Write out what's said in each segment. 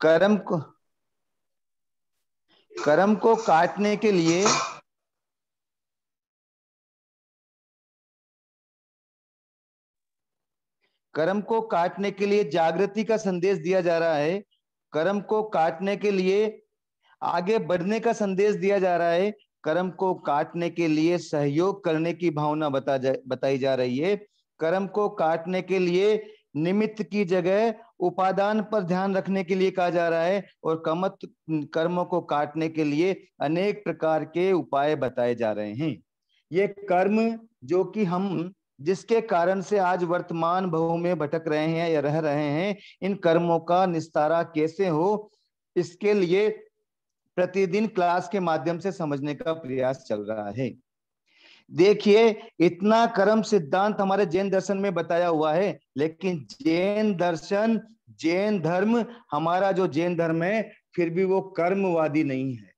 कर्म को कर्म को काटने के लिए कर्म को काटने के लिए जागृति का संदेश दिया जा रहा है। कर्म को काटने के लिए आगे बढ़ने का संदेश दिया जा रहा है। कर्म को काटने के लिए सहयोग करने की भावना बताई जा रही है। कर्म को काटने के लिए निमित्त की जगह उपादान पर ध्यान रखने के लिए कहा जा रहा है। और कर्मों को काटने के लिए अनेक प्रकार के उपाय बताए जा रहे हैं। ये कर्म जो कि हम जिसके कारण से आज वर्तमान भव में भटक रहे हैं या रह रहे हैं, इन कर्मों का निस्तारा कैसे हो, इसके लिए प्रतिदिन क्लास के माध्यम से समझने का प्रयास चल रहा है। देखिए, इतना कर्म सिद्धांत हमारे जैन दर्शन में बताया हुआ है, लेकिन जैन धर्म, हमारा जो जैन धर्म है, फिर भी वो कर्मवादी नहीं है।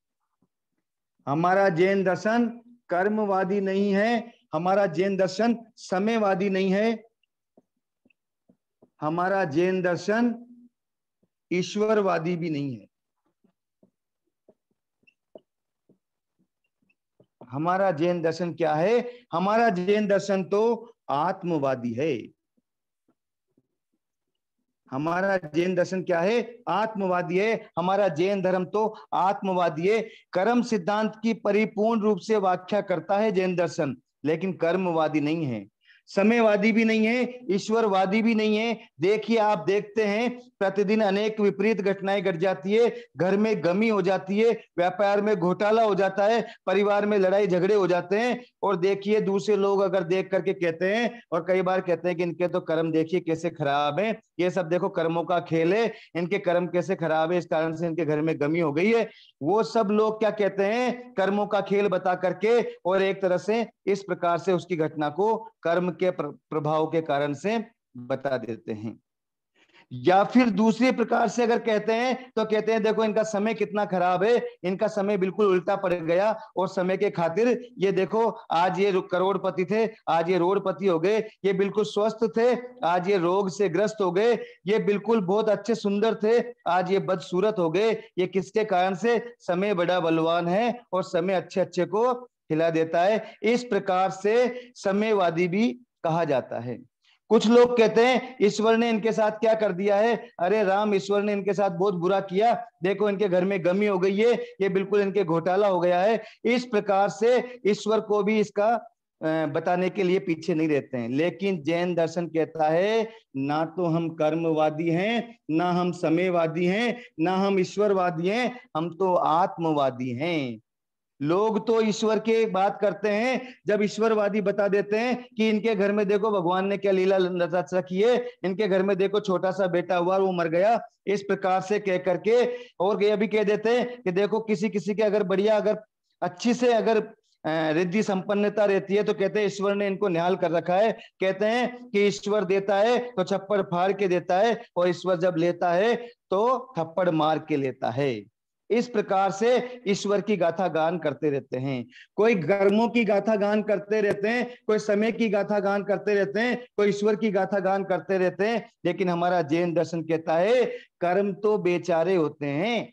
हमारा जैन दर्शन कर्मवादी नहीं है। हमारा जैन दर्शन समयवादी नहीं है। हमारा जैन दर्शन ईश्वरवादी भी नहीं है। हमारा जैन दर्शन क्या है? हमारा जैन दर्शन तो आत्मवादी है। हमारा जैन दर्शन क्या है? आत्मवादी है। हमारा जैन धर्म तो आत्मवादी है। कर्म सिद्धांत की परिपूर्ण रूप से व्याख्या करता है जैन दर्शन, लेकिन कर्मवादी नहीं है, समयवादी भी नहीं है, ईश्वरवादी भी नहीं है। देखिए, आप देखते हैं प्रतिदिन अनेक विपरीत घटनाएं घट जाती है। घर में गमी हो जाती है, व्यापार में घोटाला हो जाता है, परिवार में लड़ाई झगड़े हो जाते हैं। और देखिए, दूसरे लोग अगर देख करके कहते हैं, और कई बार कहते हैं कि इनके तो कर्म देखिए कैसे खराब है, ये सब देखो कर्मों का खेल है, इनके कर्म कैसे खराब है, इस कारण से इनके घर में गमी हो गई है। वो सब लोग क्या कहते हैं? कर्मों का खेल बता करके, और एक तरह से इस प्रकार से उसकी घटना को कर्म के प्रभाव के कारण से बता देते हैं। या फिर दूसरे प्रकार से अगर कहते हैं तो कहते हैं देखो इनका समय कितना खराब है, इनका समय बिल्कुल उल्टा पड़ गया, और समय के खातिर ये देखो आज ये करोड़पति थे, आज ये रोडपति हो गए। ये बिल्कुल स्वस्थ थे, आज ये रोग से ग्रस्त हो गए। ये बिल्कुल बहुत अच्छे सुंदर थे, आज ये बदसूरत हो गए। ये किसके कारण से? समय बड़ा बलवान है और समय अच्छे अच्छे को खिला देता है। इस प्रकार से समयवादी भी कहा जाता है। कुछ लोग कहते हैं ईश्वर ने इनके साथ क्या कर दिया है, अरे राम, ईश्वर ने इनके साथ बहुत बुरा किया, देखो इनके घर में गमी हो गई है, ये बिल्कुल इनके घोटाला हो गया है। इस प्रकार से ईश्वर को भी इसका बताने के लिए पीछे नहीं रहते हैं। लेकिन जैन दर्शन कहता है ना तो हम कर्मवादी हैं, ना हम समयवादी हैं, ना हम ईश्वरवादी हैं, हम तो आत्मवादी हैं। लोग तो ईश्वर की बात करते हैं, जब ईश्वरवादी बता देते हैं कि इनके घर में देखो भगवान ने क्या लीला रचा की है, इनके घर में देखो छोटा सा बेटा हुआ वो मर गया, इस प्रकार से कह करके। और ये भी कह देते हैं कि देखो किसी किसी के अगर बढ़िया, अगर अच्छी से अगर रिद्धि संपन्नता रहती है तो कहते हैं ईश्वर ने इनको निहाल कर रखा है। कहते हैं कि ईश्वर देता है तो छप्पड़ फाड़ के देता है, और ईश्वर जब लेता है तो थप्पड़ मार के लेता है। इस प्रकार से ईश्वर की गाथा गान करते रहते हैं। कोई कर्मों की गाथा गान करते रहते हैं, कोई समय की गाथा गान करते रहते हैं, कोई ईश्वर की गाथा गान करते रहते हैं। लेकिन हमारा जैन दर्शन कहता है कर्म तो बेचारे होते हैं,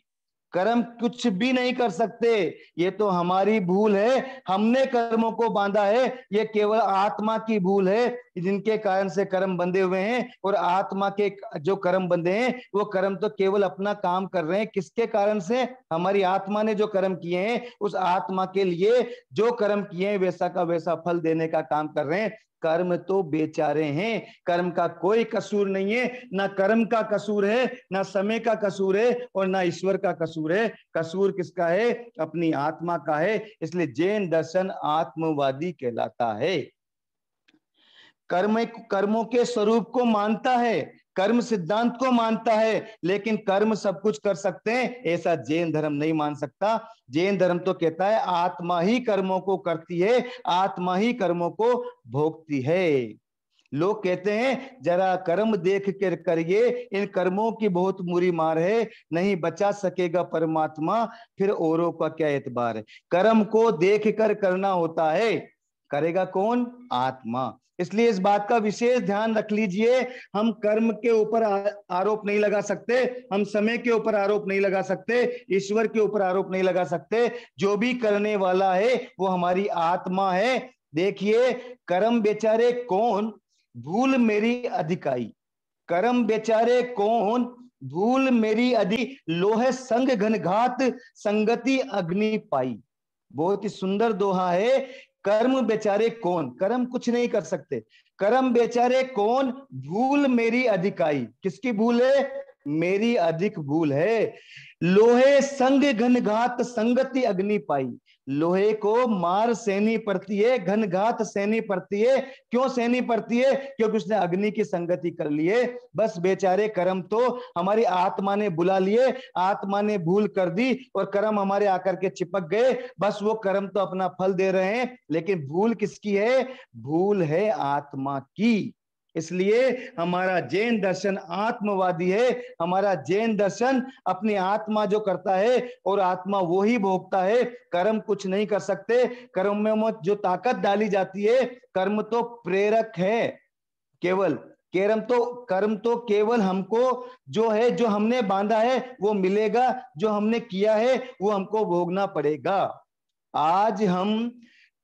कर्म कुछ भी नहीं कर सकते, ये तो हमारी भूल है, हमने कर्मों को बांधा है। ये केवल आत्मा की भूल है जिनके कारण से कर्म बंधे हुए हैं। और आत्मा के जो कर्म बंधे हैं वो कर्म तो केवल अपना काम कर रहे हैं। किसके कारण से? हमारी आत्मा ने जो कर्म किए हैं, उस आत्मा के लिए जो कर्म किए हैं वैसा का वैसा फल देने का काम कर रहे हैं। कर्म तो बेचारे हैं, कर्म का कोई कसूर नहीं है, ना कर्म का कसूर है, ना समय का कसूर है, और ना ईश्वर का कसूर है। कसूर किसका है? अपनी आत्मा का है। इसलिए जैन दर्शन आत्मवादी कहलाता है। कर्मों के स्वरूप को मानता है, कर्म सिद्धांत को मानता है, लेकिन कर्म सब कुछ कर सकते हैं ऐसा जैन धर्म नहीं मान सकता। जैन धर्म तो कहता है आत्मा ही कर्मों को करती है, आत्मा ही कर्मों को भोगती है। लोग कहते हैं जरा कर्म देख कर करिए, इन कर्मों की बहुत बुरी मार है, नहीं बचा सकेगा परमात्मा, फिर औरों का क्या एतबार है। कर्म को देख कर करना होता है, करेगा कौन? आत्मा। इसलिए इस बात का विशेष ध्यान रख लीजिए, हम कर्म के ऊपर आरोप नहीं लगा सकते, हम समय के ऊपर आरोप नहीं लगा सकते, ईश्वर के ऊपर आरोप नहीं लगा सकते। जो भी करने वाला है वो हमारी आत्मा है। देखिए, कर्म बेचारे कौन, भूल मेरी अधिकाई। कर्म बेचारे कौन, भूल मेरी अधि, लोहे संग घनघात, संगति अग्नि पाई। बहुत ही सुंदर दोहा है। कर्म बेचारे कौन, कर्म कुछ नहीं कर सकते। कर्म बेचारे कौन, भूल मेरी अधिकाई। किसकी भूल है? मेरी अधिक भूल है। लोहे संग घनघात, संगति अग्नि पाई। लोहे को मार सहनी पड़ती है, घनघात सहनी पड़ती है। क्यों सहनी पड़ती है? क्योंकि उसने अग्नि की संगति कर ली है। बस बेचारे कर्म तो हमारी आत्मा ने बुला लिए, आत्मा ने भूल कर दी और कर्म हमारे आकर के चिपक गए। बस वो कर्म तो अपना फल दे रहे हैं, लेकिन भूल किसकी है? भूल है आत्मा की। इसलिए हमारा जैन दर्शन आत्मवादी है। हमारा जैन दर्शन अपनी आत्मा जो करता है और आत्मा वो ही भोगता है। कर्म कुछ नहीं कर सकते। कर्म में जो ताकत डाली जाती है, कर्म तो प्रेरक है केवल। कर्म तो केवल हमको जो है, जो हमने बांधा है वो मिलेगा, जो हमने किया है वो हमको भोगना पड़ेगा। आज हम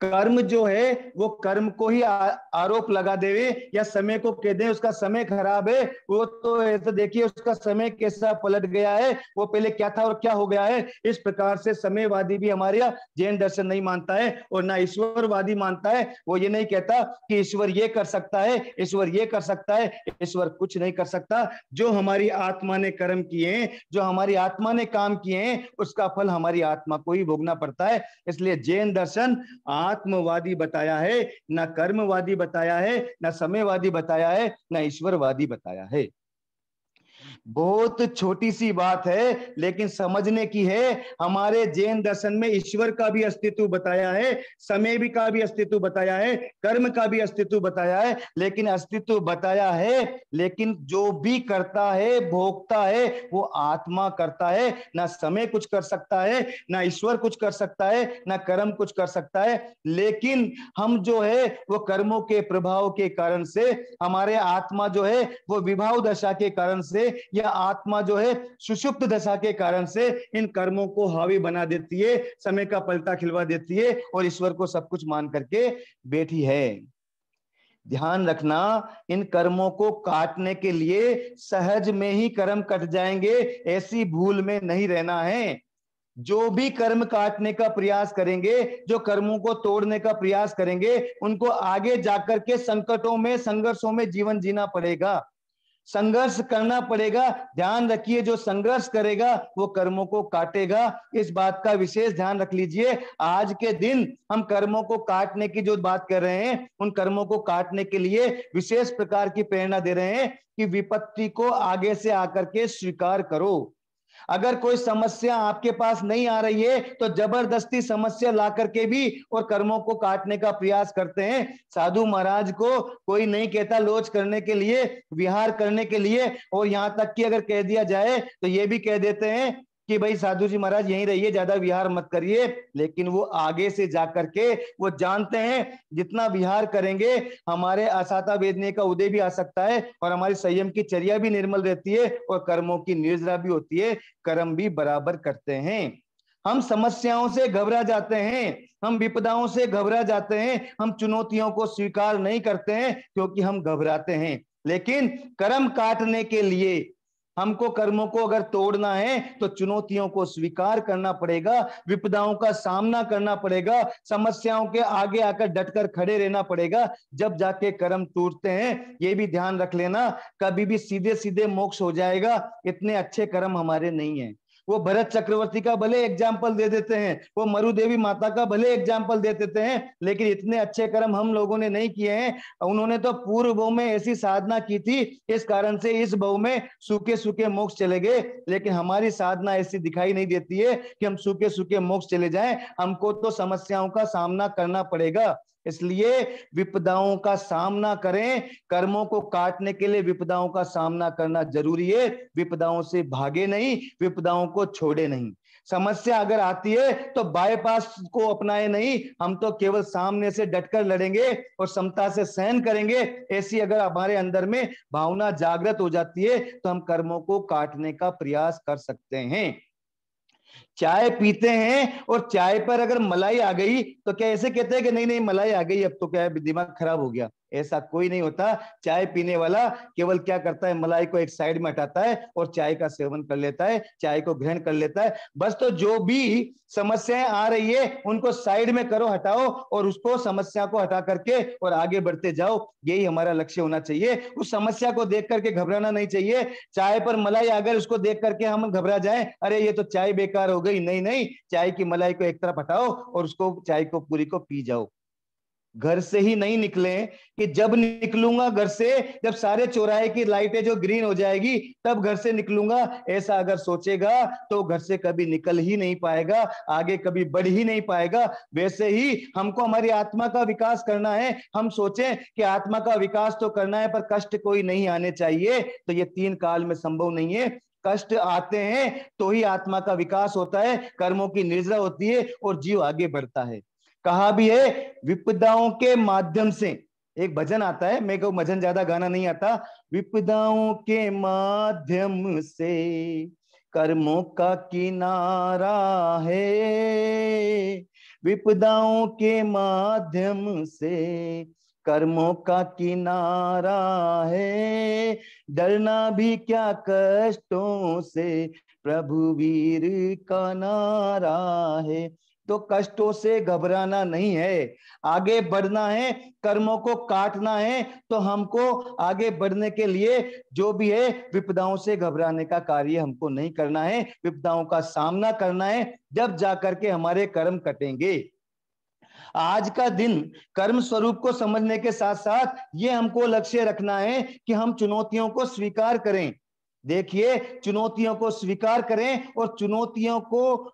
कर्म जो है वो कर्म को ही आरोप लगा देवे या समय को कह दें उसका समय खराब है, वो तो ऐसा देखिए उसका समय कैसा पलट गया है, वो पहले क्या था और क्या हो गया है। इस प्रकार से समयवादी भी हमारे यहाँ जैन दर्शन नहीं मानता है और ना ईश्वरवादी मानता है। वो ये नहीं कहता कि ईश्वर ये कर सकता है, ईश्वर ये कर सकता है। ईश्वर कुछ नहीं कर सकता। जो हमारी आत्मा ने कर्म किए हैं, जो हमारी आत्मा ने काम किए हैं, उसका फल हमारी आत्मा को ही भोगना पड़ता है। इसलिए जैन दर्शन आत्मवादी बताया है, ना कर्मवादी बताया है, ना समयवादी बताया है, ना ईश्वरवादी बताया है। बहुत छोटी सी बात है लेकिन समझने की है। हमारे जैन दर्शन में ईश्वर का भी अस्तित्व बताया है, समय भी का भी अस्तित्व बताया है, कर्म का भी अस्तित्व बताया है। लेकिन अस्तित्व बताया है, लेकिन जो भी करता है, भोगता है, वो आत्मा करता है। ना समय कुछ कर सकता है, ना ईश्वर कुछ कर सकता है, ना कर्म कुछ कर सकता है। लेकिन हम जो है वो कर्मों के प्रभाव के कारण से, हमारे आत्मा जो है वो विभाव दशा के कारण से, या आत्मा जो है सुषुप्त दशा के कारण से इन कर्मों को हावी बना देती है, समय का पलटा खिलवा देती है और ईश्वर को सब कुछ मान करके बैठी है। ध्यान रखना, इन कर्मों को काटने के लिए सहज में ही कर्म कट जाएंगे, ऐसी भूल में नहीं रहना है। जो भी कर्म काटने का प्रयास करेंगे, जो कर्मों को तोड़ने का प्रयास करेंगे, उनको आगे जाकर के संकटों में, संघर्षों में जीवन जीना पड़ेगा, संघर्ष करना पड़ेगा। ध्यान रखिए, जो संघर्ष करेगा वो कर्मों को काटेगा। इस बात का विशेष ध्यान रख लीजिए। आज के दिन हम कर्मों को काटने की जो बात कर रहे हैं, उन कर्मों को काटने के लिए विशेष प्रकार की प्रेरणा दे रहे हैं कि विपत्ति को आगे से आकर के स्वीकार करो। अगर कोई समस्या आपके पास नहीं आ रही है तो जबरदस्ती समस्या ला करके भी और कर्मों को काटने का प्रयास करते हैं। साधु महाराज को कोई नहीं कहता लोच करने के लिए, विहार करने के लिए, और यहां तक कि अगर कह दिया जाए तो ये भी कह देते हैं कि भाई साधु जी महाराज यहीं रहिए, ज्यादा विहार मत करिए। लेकिन वो आगे से जाकर के वो जानते हैं जितना विहार करेंगे हमारे असाता वेदने का उदय भी आ सकता है और हमारी संयम की चर्या भी निर्मल रहती है और कर्मों की निर्जरा भी होती है, कर्म भी बराबर करते हैं। हम समस्याओं से घबरा जाते हैं, हम विपदाओं से घबरा जाते हैं, हम चुनौतियों को स्वीकार नहीं करते हैं क्योंकि हम घबराते हैं। लेकिन कर्म काटने के लिए हमको कर्मों को अगर तोड़ना है तो चुनौतियों को स्वीकार करना पड़ेगा, विपदाओं का सामना करना पड़ेगा, समस्याओं के आगे आकर डटकर खड़े रहना पड़ेगा, जब जाके कर्म टूटते हैं। ये भी ध्यान रख लेना, कभी भी सीधे सीधे मोक्ष हो जाएगा, इतने अच्छे कर्म हमारे नहीं है। वो भरत चक्रवर्ती का भले एग्जाम्पल दे देते हैं, वो मरु देवी माता का भले एग्जाम्पल दे देते हैं, लेकिन इतने अच्छे कर्म हम लोगों ने नहीं किए हैं। उन्होंने तो पूर्व भव में ऐसी साधना की थी, इस कारण से इस भव में सूखे सूखे मोक्ष चले गए। लेकिन हमारी साधना ऐसी दिखाई नहीं देती है कि हम सूखे सूखे मोक्ष चले जाएं। हमको तो समस्याओं का सामना करना पड़ेगा। इसलिए विपदाओं का सामना करें, कर्मों को काटने के लिए विपदाओं का सामना करना जरूरी है। विपदाओं से भागे नहीं, विपदाओं को छोड़े नहीं। समस्या अगर आती है तो बाईपास को अपनाए नहीं, हम तो केवल सामने से डटकर लड़ेंगे और समता से सहन करेंगे। ऐसी अगर हमारे अंदर में भावना जागृत हो जाती है तो हम कर्मों को काटने का प्रयास कर सकते हैं। चाय पीते हैं और चाय पर अगर मलाई आ गई तो क्या ऐसे कहते हैं कि नहीं नहीं मलाई आ गई, अब तो क्या है दिमाग खराब हो गया? ऐसा कोई नहीं होता। चाय पीने वाला केवल क्या करता है, मलाई को एक साइड में हटाता है और चाय का सेवन कर लेता है, चाय को ग्रहण कर लेता है, बस। तो जो भी समस्याएं आ रही है उनको साइड में करो, हटाओ, और उसको समस्या को हटा करके और आगे बढ़ते जाओ। यही हमारा लक्ष्य होना चाहिए। उस समस्या को देख करके घबराना नहीं चाहिए। चाय पर मलाई अगर उसको देख करके हम घबरा जाएं, अरे ये तो चाय बेकार हो गई, नहीं नहीं, चाय की मलाई को एक तरफ हटाओ और उसको चाय को पूरी को पी जाओ। घर से ही नहीं निकले कि जब निकलूंगा घर से, जब सारे चौराहे की लाइटें जो ग्रीन हो जाएगी तब घर से निकलूंगा, ऐसा अगर सोचेगा तो घर से कभी निकल ही नहीं पाएगा, आगे कभी बढ़ ही नहीं पाएगा। वैसे ही हमको हमारी आत्मा का विकास करना है। हम सोचें कि आत्मा का विकास तो करना है पर कष्ट कोई नहीं आने चाहिए, तो ये 3 काल में संभव नहीं है। कष्ट आते हैं तो ही आत्मा का विकास होता है, कर्मों की निर्जरा होती है और जीव आगे बढ़ता है। कहा भी है विपदाओं के माध्यम से, एक भजन आता है, मेरे को भजन ज्यादा गाना नहीं आता। विपदाओं के माध्यम से कर्मों का किनारा है, विपदाओं के माध्यम से कर्मों का किनारा है, डरना भी क्या कष्टों से प्रभु वीर का नारा है। तो कष्टों से घबराना नहीं है, आगे बढ़ना है, कर्मों को काटना है। तो हमको आगे बढ़ने के लिए जो भी है विपदाओं से घबराने का कार्य हमको नहीं करना है, विपदाओं का सामना करना है, जब जाकर के हमारे कर्म कटेंगे। आज का दिन कर्म स्वरूप को समझने के साथ साथ ये हमको लक्ष्य रखना है कि हम चुनौतियों को स्वीकार करें। देखिए, चुनौतियों को स्वीकार करें और चुनौतियों को,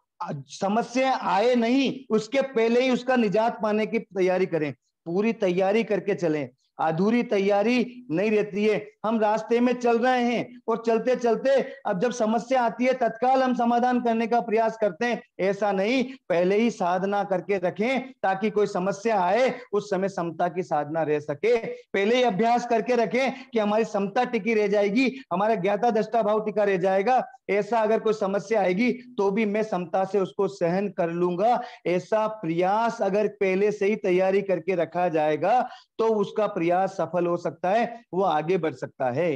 समस्या आए नहीं उसके पहले ही उसका निजात पाने की तैयारी करें, पूरी तैयारी करके चलें। अधूरी तैयारी नहीं रहती है। हम रास्ते में चल रहे हैं और चलते चलते अब जब समस्या आती है तत्काल हम समाधान करने का प्रयास करते हैं, ऐसा नहीं, पहले ही साधना करके रखें ताकि कोई समस्या आए उस समय समता की साधना रह सके। पहले ही अभ्यास करके रखें कि हमारी समता टिकी रह जाएगी, हमारा ज्ञाता दृष्टा भाव टिका रह जाएगा। ऐसा अगर कोई समस्या आएगी तो भी मैं समता से उसको सहन कर लूंगा, ऐसा प्रयास अगर पहले से ही तैयारी करके रखा जाएगा तो उसका प्रयास सफल हो सकता है, वो आगे बढ़ सकता है।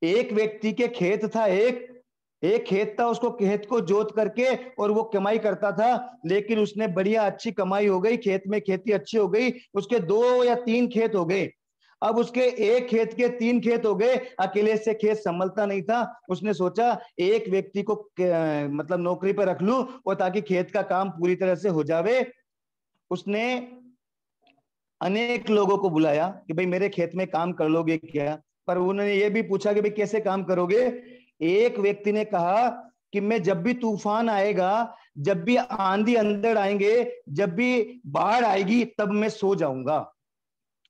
एक व्यक्ति के खेत था, एक खेत था, उसको खेत को जोत करके और वो कमाई करता था, लेकिन उसने बढ़िया अच्छी कमाई हो गई, खेत में खेती अच्छी हो गई, उसके 2 या 3 खेत हो गए। अब उसके एक खेत के 3 खेत हो गए, अकेले से खेत संभलता नहीं था। उसने सोचा एक व्यक्ति को मतलब नौकरी पर रख लूं और ताकि खेत का काम पूरी तरह से हो जावे। उसने अनेक लोगों को बुलाया कि भाई मेरे खेत में काम कर लोगे क्या, पर उन्होंने ये भी पूछा कि भाई कैसे काम करोगे। एक व्यक्ति ने कहा कि मैं जब भी तूफान आएगा, जब भी आंधी अंधड़ आएंगे, जब भी बाढ़ आएगी तब मैं सो जाऊंगा।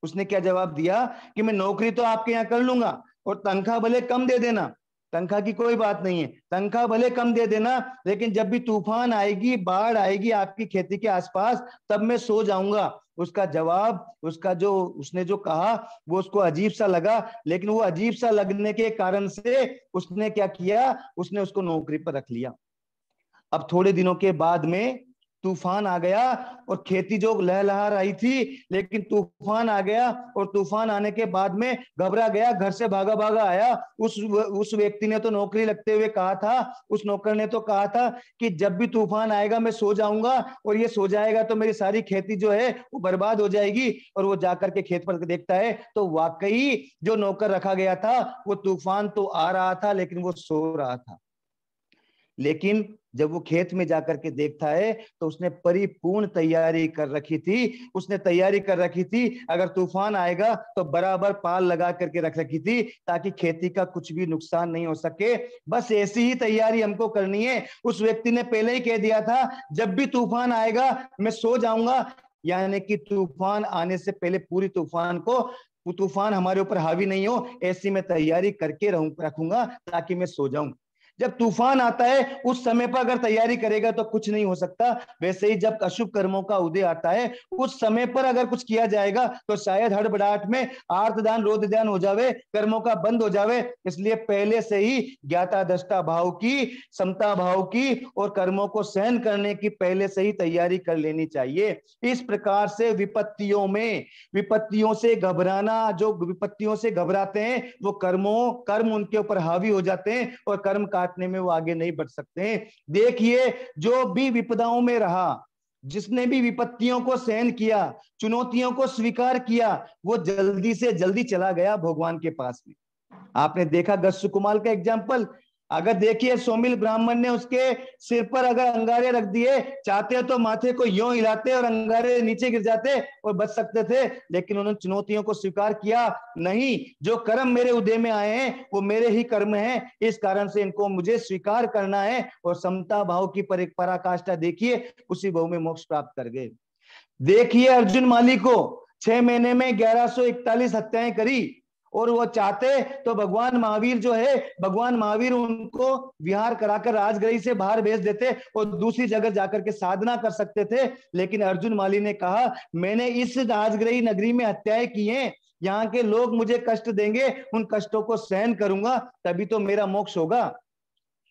उसने क्या जवाब दिया कि मैं नौकरी तो आपके यहाँ कर लूंगा और तनख्वाह भले कम दे देना, तनख्वाह की कोई बात नहीं है, तनख्वाह भले कम दे देना, लेकिन जब भी तूफान आएगी, बाढ़ आएगी आपकी खेती के आसपास, तब मैं सो जाऊंगा। उसका जवाब, उसका जो उसने जो कहा वो उसको अजीब सा लगा, लेकिन वो अजीब सा लगने के कारण से उसने क्या किया, उसने उसको नौकरी पर रख लिया। अब थोड़े दिनों के बाद में तूफान आ गया और खेती जो लहलहा रही थी, लेकिन तूफान आ गया और तूफान आने के बाद में घबरा गया, घर से भागा भागा आया। उस व्यक्ति ने तो नौकरी लगते हुए कहा था, उस नौकर ने तो कहा था कि जब भी तूफान आएगा मैं सो जाऊंगा और ये सो जाएगा तो मेरी सारी खेती जो है वो बर्बाद हो जाएगी। और वो जाकर के खेत पर देखता है तो वाकई जो नौकर रखा गया था वो तूफान तो आ रहा था लेकिन वो सो रहा था। लेकिन जब वो खेत में जाकर के देखता है तो उसने परिपूर्ण तैयारी कर रखी थी, उसने तैयारी कर रखी थी, अगर तूफान आएगा तो बराबर पाल लगा करके रख रखी थी ताकि खेती का कुछ भी नुकसान नहीं हो सके। बस ऐसी ही तैयारी हमको करनी है। उस व्यक्ति ने पहले ही कह दिया था जब भी तूफान आएगा मैं सो जाऊंगा, यानी कि तूफान आने से पहले पूरी तूफान हमारे ऊपर हावी नहीं हो, ऐसी मैं तैयारी करके रखूंगा ताकि मैं सो जाऊं। जब तूफान आता है उस समय पर अगर तैयारी करेगा तो कुछ नहीं हो सकता। वैसे ही जब अशुभ कर्मों का उदय आता है उस समय पर अगर कुछ किया जाएगा तो शायद हड़बड़ाहट में आर्तदान रोददान हो जावे, कर्मों का बंद हो जावे। इसलिए पहले से ही ज्ञाता दृष्टा भाव की, समता भाव की और कर्मों को सहन करने की पहले से ही तैयारी कर लेनी चाहिए। इस प्रकार से विपत्तियों से घबराना, जो विपत्तियों से घबराते हैं वो कर्म उनके ऊपर हावी हो जाते हैं और कर्म काटने में वो आगे नहीं बढ़ सकते हैं। देखिए, जो भी विपदाओं में रहा, जिसने भी विपत्तियों को सहन किया, चुनौतियों को स्वीकार किया, वो जल्दी से जल्दी चला गया भगवान के पास में। आपने देखा गस्सु कुमार का एग्जाम्पल, अगर देखिए सोमिल ब्राह्मण ने उसके सिर पर अगर अंगारे रख दिए, चाहते तो माथे को यूं हिलाते और अंगारे नीचे गिर जाते और बच सकते थे, लेकिन उन्होंने चुनौतियों को स्वीकार किया। नहीं, जो कर्म मेरे उदय में आए हैं वो मेरे ही कर्म हैं, इस कारण से इनको मुझे स्वीकार करना है। और समता भाव की पराकाष्ठा देखिए, उसी भाव में मोक्ष प्राप्त कर गए। देखिए अर्जुन माली को 6 महीने में 1141 हत्याएं करी, और वो चाहते तो भगवान महावीर जो है, भगवान महावीर उनको विहार कराकर राजगृह से बाहर भेज देते और दूसरी जगह जाकर के साधना कर सकते थे। लेकिन अर्जुन माली ने कहा, मैंने इस राजगृह नगरी में हत्याएं की हैं, यहाँ के लोग मुझे कष्ट देंगे, उन कष्टों को सहन करूंगा, तभी तो मेरा मोक्ष होगा।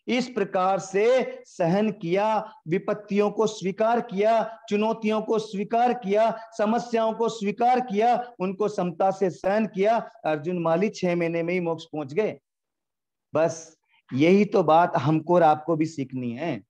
इस प्रकार से सहन किया, विपत्तियों को स्वीकार किया, चुनौतियों को स्वीकार किया, समस्याओं को स्वीकार किया, उनको समता से सहन किया। अर्जुन माली 6 महीने में ही मोक्ष पहुंच गए। बस यही तो बात हमको और आपको भी सीखनी है।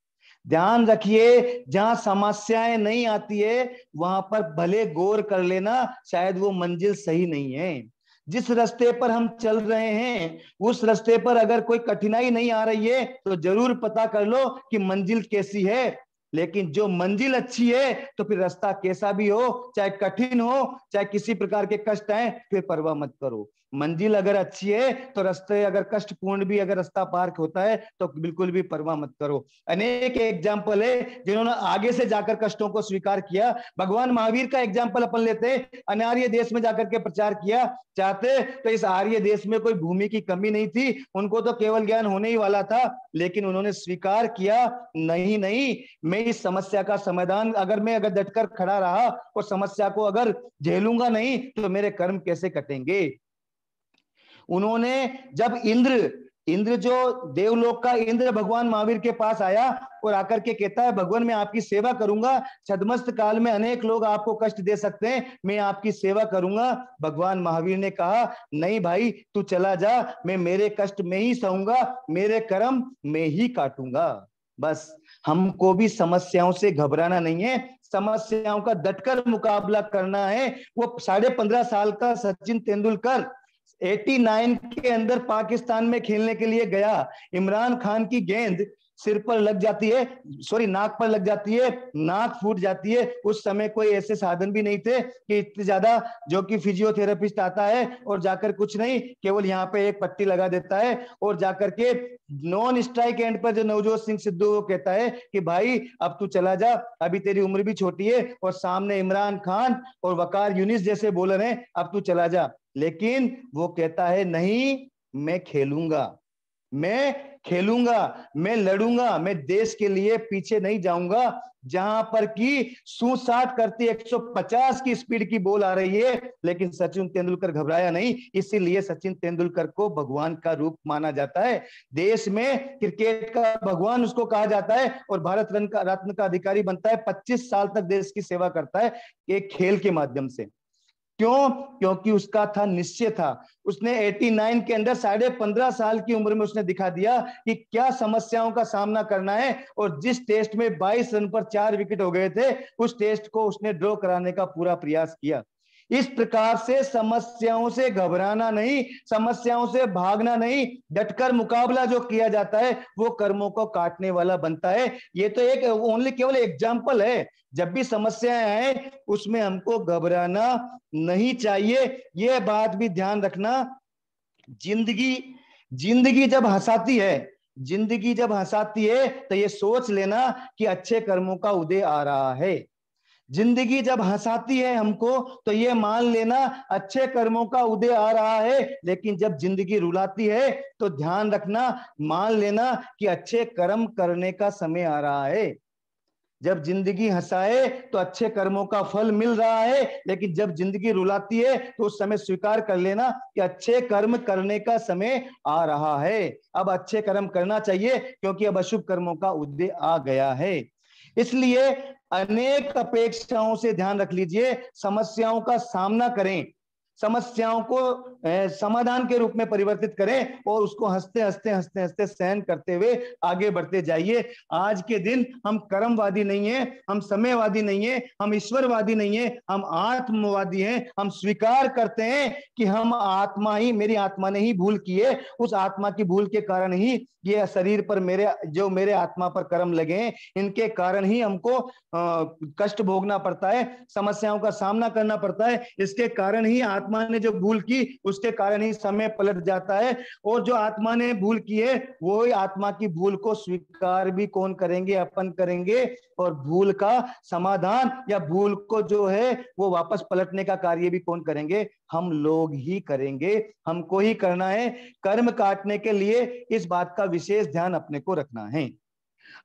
ध्यान रखिए, जहां समस्याएं नहीं आती है वहां पर भले गौर कर लेना, शायद वो मंजिल सही नहीं है। जिस रास्ते पर हम चल रहे हैं उस रास्ते पर अगर कोई कठिनाई नहीं आ रही है तो जरूर पता कर लो कि मंजिल कैसी है। लेकिन जो मंजिल अच्छी है तो फिर रास्ता कैसा भी हो, चाहे कठिन हो, चाहे किसी प्रकार के कष्ट आए, फिर परवाह मत करो। मंजिल अगर अच्छी है तो रास्ते अगर कष्टपूर्ण भी अगर रास्ता पार होता है तो बिल्कुल भी परवाह मत करो। अनेक एग्जाम्पल है जिन्होंने आगे से जाकर कष्टों को स्वीकार किया। भगवान महावीर का एग्जाम्पल अपन लेते हैं, अनार्य देश में जाकर के प्रचार किया। चाहते तो इस आर्य देश में कोई भूमि की कमी नहीं थी, उनको तो केवल ज्ञान होने ही वाला था, लेकिन उन्होंने स्वीकार किया, नहीं नहीं, मैं इस समस्या का समाधान, अगर मैं डटकर खड़ा रहा और समस्या को अगर झेलूंगा नहीं तो मेरे कर्म कैसे कटेंगे। उन्होंने जब इंद्र जो देवलोक का इंद्र भगवान महावीर के पास आया और आकर के कहता है, भगवान मैं आपकी सेवा करूंगा, छद्मस्त काल में अनेक लोग आपको कष्ट दे सकते हैं, मैं आपकी सेवा करूंगा। भगवान महावीर ने कहा, नहीं भाई तू चला जा, मैं मेरे कष्ट में ही सहूंगा, मेरे कर्म में ही काटूंगा। बस हमको भी समस्याओं से घबराना नहीं है, समस्याओं का डटकर मुकाबला करना है। वो 15.5 साल का सचिन तेंदुलकर 89 के अंदर पाकिस्तान में खेलने के लिए गया, इमरान खान की गेंद सिर पर लग जाती है, सॉरी नाक पर लग जाती है, नाक फूट जाती है। उस समय कोई ऐसे साधन भी नहीं थे कि इतने ज्यादा जो कि फिजियोथेरेपिस्ट आता है और जाकर कुछ नहीं, केवल यहाँ पे एक पट्टी लगा देता है और जाकर के नॉन स्ट्राइक एंड पर जो नवजोत सिंह सिद्धू वो कहता है कि भाई अब तू चला जा, अभी तेरी उम्र भी छोटी है और सामने इमरान खान और वकार यूनिस जैसे बॉलर हैं, अब तू चला जा। लेकिन वो कहता है नहीं, मैं खेलूंगा, मैं लड़ूंगा, मैं देश के लिए पीछे नहीं जाऊंगा। जहां पर की 60 करती 150 की स्पीड की बॉल आ रही है, लेकिन सचिन तेंदुलकर घबराया नहीं, इसीलिए सचिन तेंदुलकर को भगवान का रूप माना जाता है। देश में क्रिकेट का भगवान उसको कहा जाता है और भारत रत्न का अधिकारी बनता है। 25 साल तक देश की सेवा करता है एक खेल के माध्यम से। क्यों? क्योंकि उसका था निश्चय था। उसने 89 के अंदर 15.5 साल की उम्र में उसने दिखा दिया कि क्या समस्याओं का सामना करना है, और जिस टेस्ट में 22 रन पर 4 विकेट हो गए थे उस टेस्ट को उसने ड्रॉ कराने का पूरा प्रयास किया। इस प्रकार से समस्याओं से घबराना नहीं, समस्याओं से भागना नहीं, डटकर मुकाबला जो किया जाता है वो कर्मों को काटने वाला बनता है। ये तो एक ओनली केवल एग्जाम्पल है। जब भी समस्याएं आए उसमें हमको घबराना नहीं चाहिए, ये बात भी ध्यान रखना। जिंदगी जब हंसाती है, तो ये सोच लेना कि अच्छे कर्मों का उदय आ रहा है। जिंदगी जब हंसाती है हमको तो ये मान लेना अच्छे कर्मों का उदय आ रहा है, लेकिन जब जिंदगी रुलाती है तो ध्यान रखना, मान लेना कि अच्छे कर्म करने का समय आ रहा है। जब जिंदगी हंसाए तो अच्छे कर्मों का फल मिल रहा है, लेकिन जब जिंदगी रुलाती है तो उस समय स्वीकार कर लेना कि अच्छे कर्म करने का समय आ रहा है। अब अच्छे कर्म करना चाहिए क्योंकि अब अशुभ कर्मों का उदय आ गया है। इसलिए अनेक अपेक्षाओं से ध्यान रख लीजिए, समस्याओं का सामना करें, समस्याओं को समाधान के रूप में परिवर्तित करें और उसको हंसते हंसते हंसते हंसते सहन करते हुए आगे बढ़ते जाइए। आज के दिन हम कर्मवादी नहीं है, हम समयवादी नहीं है, हम ईश्वरवादी नहीं है, हम आत्मवादी हैं। हम स्वीकार करते हैं कि हम आत्मा ही, मेरी आत्मा ने ही भूल की है, उस आत्मा की भूल के कारण ही ये शरीर पर मेरे आत्मा पर कर्म लगे हैं, इनके कारण ही हमको कष्ट भोगना पड़ता है, समस्याओं का सामना करना पड़ता है। इसके कारण ही आत्मा ने जो भूल की उसके कारण ही समय पलट जाता है। और जो आत्मा ने भूल की है वो ही आत्मा की भूल को स्वीकार भी कौन करेंगे? अपन करेंगे। और भूल का समाधान या भूल को जो है वो वापस पलटने का कार्य भी कौन करेंगे? हम लोग ही करेंगे, हमको ही करना है। कर्म काटने के लिए इस बात का विशेष ध्यान अपने को रखना है।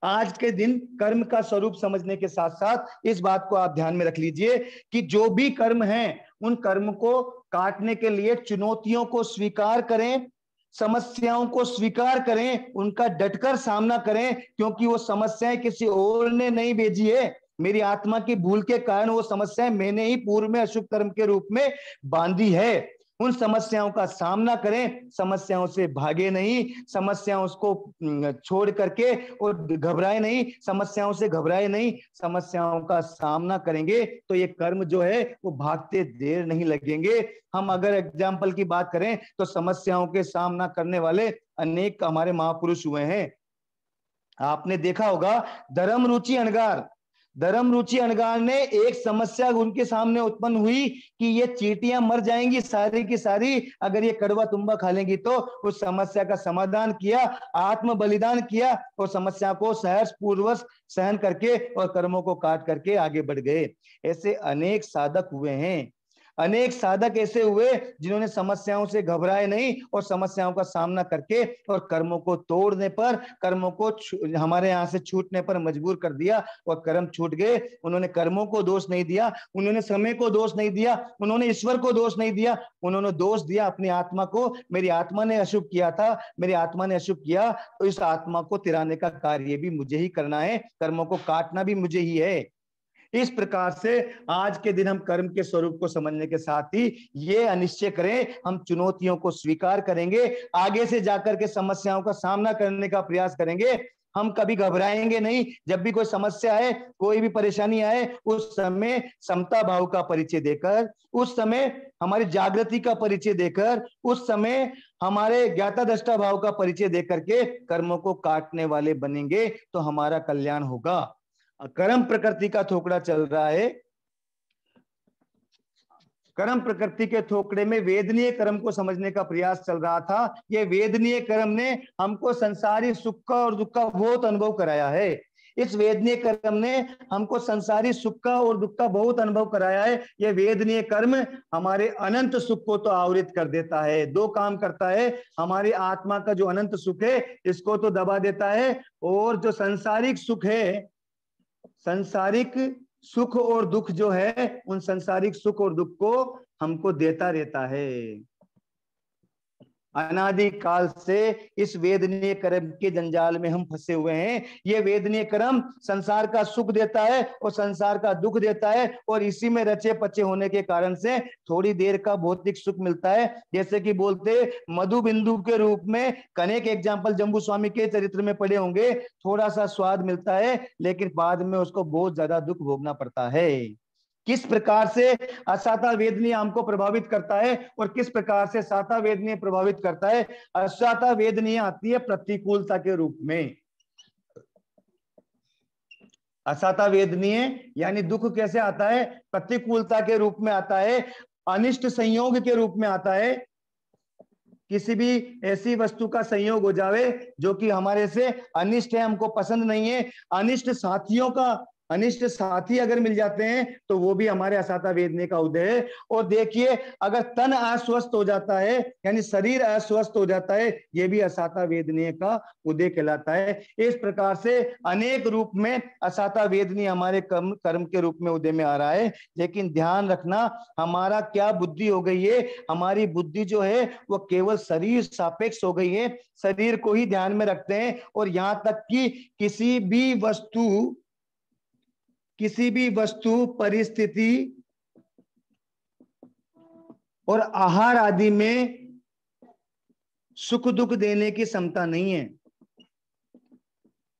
आज के दिन कर्म का स्वरूप समझने के साथ साथ इस बात को आप ध्यान में रख लीजिए कि जो भी कर्म है उन कर्म को काटने के लिए चुनौतियों को स्वीकार करें, समस्याओं को स्वीकार करें, उनका डटकर सामना करें, क्योंकि वो समस्याएं किसी और ने नहीं भेजी है। मेरी आत्मा की भूल के कारण वो समस्याएं मैंने ही पूर्व में अशुभ कर्म के रूप में बांधी है। उन समस्याओं का सामना करें, समस्याओं से भागे नहीं, समस्याओं को छोड़ करके और घबराए नहीं, समस्याओं से घबराए नहीं, समस्याओं का सामना करेंगे तो ये कर्म जो है वो भागते देर नहीं लगेंगे। हम अगर एग्जाम्पल की बात करें तो समस्याओं के सामना करने वाले अनेक हमारे महापुरुष हुए हैं। आपने देखा होगा धर्म रुचि अणगार ने एक समस्या उनके सामने उत्पन्न हुई कि ये चींटियां मर जाएंगी सारी की सारी अगर ये कड़वा तुम्बा खा लेंगी, तो उस समस्या का समाधान किया, आत्म बलिदान किया और समस्या को सहर्ष पूर्वक सहन करके और कर्मों को काट करके आगे बढ़ गए। ऐसे अनेक साधक हुए हैं, अनेक साधक ऐसे हुए जिन्होंने समस्याओं से घबराए नहीं और समस्याओं का सामना करके और कर्मों को तोड़ने पर, कर्मों को हमारे यहाँ से छूटने पर मजबूर कर दिया और कर्म छूट गए। उन्होंने कर्मों को दोष नहीं दिया, उन्होंने समय को दोष नहीं दिया, उन्होंने ईश्वर को दोष नहीं दिया, उन्होंने दोष दिया अपनी आत्मा को। मेरी आत्मा ने अशुभ किया था, मेरी आत्मा ने अशुभ किया, तो इस आत्मा को तिराने का कार्य भी मुझे ही करना है, कर्मों को काटना भी मुझे ही है। इस प्रकार से आज के दिन हम कर्म के स्वरूप को समझने के साथ ही ये अनिश्चय करें, हम चुनौतियों को स्वीकार करेंगे, आगे से जाकर के समस्याओं का सामना करने का प्रयास करेंगे। हम कभी घबराएंगे नहीं। जब भी कोई समस्या आए, कोई भी परेशानी आए, उस समय समता भाव का परिचय देकर, उस समय हमारी जागृति का परिचय देकर, उस समय हमारे ज्ञाता दृष्टा भाव का परिचय देकर के कर्मों को काटने वाले बनेंगे तो हमारा कल्याण होगा। कर्म प्रकृति का थोकड़ा चल रहा है, कर्म प्रकृति के थोकड़े में वेदनीय कर्म को समझने का प्रयास चल रहा था। ये वेदनीय कर्म ने हमको संसारी सुख का और दुख का बहुत अनुभव कराया है। इस वेदनीय कर्म ने हमको संसारी सुख का और दुख का बहुत अनुभव कराया है। ये वेदनीय कर्म हमारे अनंत सुख को तो आवृत कर देता है। दो काम करता है, हमारी आत्मा का जो अनंत सुख है इसको तो दबा देता है, और जो संसारिक सुख है, संसारिक सुख और दुख जो है, उन संसारिक सुख और दुख को हमको देता रहता है। अनादि काल से इस वेदनीय कर्म के जंजाल में हम फंसे हुए हैं। ये वेदनीय कर्म संसार का सुख देता है और संसार का दुख देता है, और इसी में रचे पचे होने के कारण से थोड़ी देर का भौतिक सुख मिलता है। जैसे कि बोलते मधु बिंदु के रूप में, अनेक एग्जाम्पल जम्बू स्वामी के चरित्र में पढ़े होंगे, थोड़ा सा स्वाद मिलता है लेकिन बाद में उसको बहुत ज्यादा दुख भोगना पड़ता है। किस प्रकार से असाता वेदनीय हमको प्रभावित करता है और किस प्रकार से साता वेदनीय प्रभावित करता है। असाता वेदनीय आती है प्रतिकूलता के रूप में। असाता वेदनीय यानी दुख कैसे आता है? प्रतिकूलता के रूप में आता है, अनिष्ट संयोग के रूप में आता है। किसी भी ऐसी वस्तु का संयोग हो जावे जो कि हमारे से अनिष्ट है, हमको पसंद नहीं है, अनिष्ट साथियों का अनिष्ट साथी अगर मिल जाते हैं तो वो भी हमारे असाता वेदने का उदय है। और देखिए, अगर तन अस्वस्थ हो जाता है, यानी शरीर अस्वस्थ हो जाता है, ये भी असाता वेदने का उदय कहलाता है। इस प्रकार से अनेक रूप में असाता वेदनी हमारे कर्म कर्म के रूप में उदय में आ रहा है। लेकिन ध्यान रखना, हमारा क्या बुद्धि हो गई है, हमारी बुद्धि जो है वो केवल शरीर सापेक्ष हो गई है, शरीर को ही ध्यान में रखते हैं। और यहां तक कि किसी भी वस्तु परिस्थिति और आहार आदि में सुख दुख देने की क्षमता नहीं है।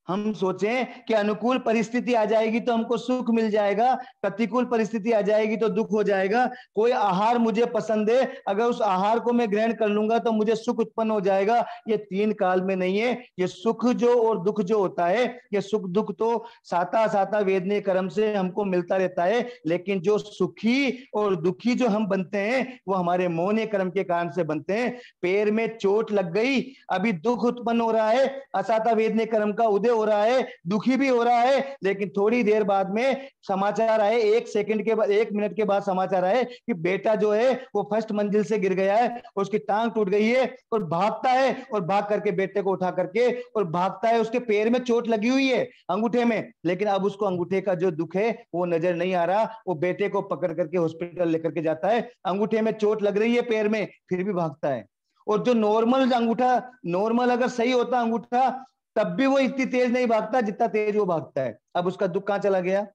हम सोचें कि अनुकूल परिस्थिति आ जाएगी तो हमको सुख मिल जाएगा, प्रतिकूल परिस्थिति आ जाएगी तो दुख हो जाएगा। कोई आहार मुझे पसंद है, अगर उस आहार को मैं ग्रहण कर लूंगा तो मुझे सुख उत्पन्न हो जाएगा। ये तीन काल में नहीं है। ये सुख जो और दुख जो होता है, ये सुख दुख तो साता साता वेदने कर्म से हमको मिलता रहता है। लेकिन जो सुखी और दुखी जो हम बनते हैं वो हमारे मोहने कर्म के कारण से बनते हैं। पैर में चोट लग गई, अभी दुख उत्पन्न हो रहा है, असाता वेदने कर्म का उदय हो रहा है, दुखी भी हो रहा है। लेकिन थोड़ी देर बाद में समाचार आए, 1 सेकंड के बाद, 1 मिनट के बाद समाचार आए कि बेटा जो है वो फर्स्ट मंजिल से गिर गया है, उसकी टांग टूट गई है, और भागता है और भाग करके बेटे को उठा करके और भागता है। उसके पैर में चोट लगी हुई है, अंगूठे में, लेकिन अब उसको अंगूठे का जो दुख है वो नजर नहीं आ रहा। वो बेटे को पकड़ करके हॉस्पिटल लेकर के जाता है, अंगूठे में चोट लग रही है पैर में, फिर भी भागता है। और जो नॉर्मल अंगूठा, नॉर्मल अगर सही होता अंगूठा, तब भी वो इतनी तेज नहीं भागता जितना तेज वो भागता है। अब उसका दुख कहां चला गया?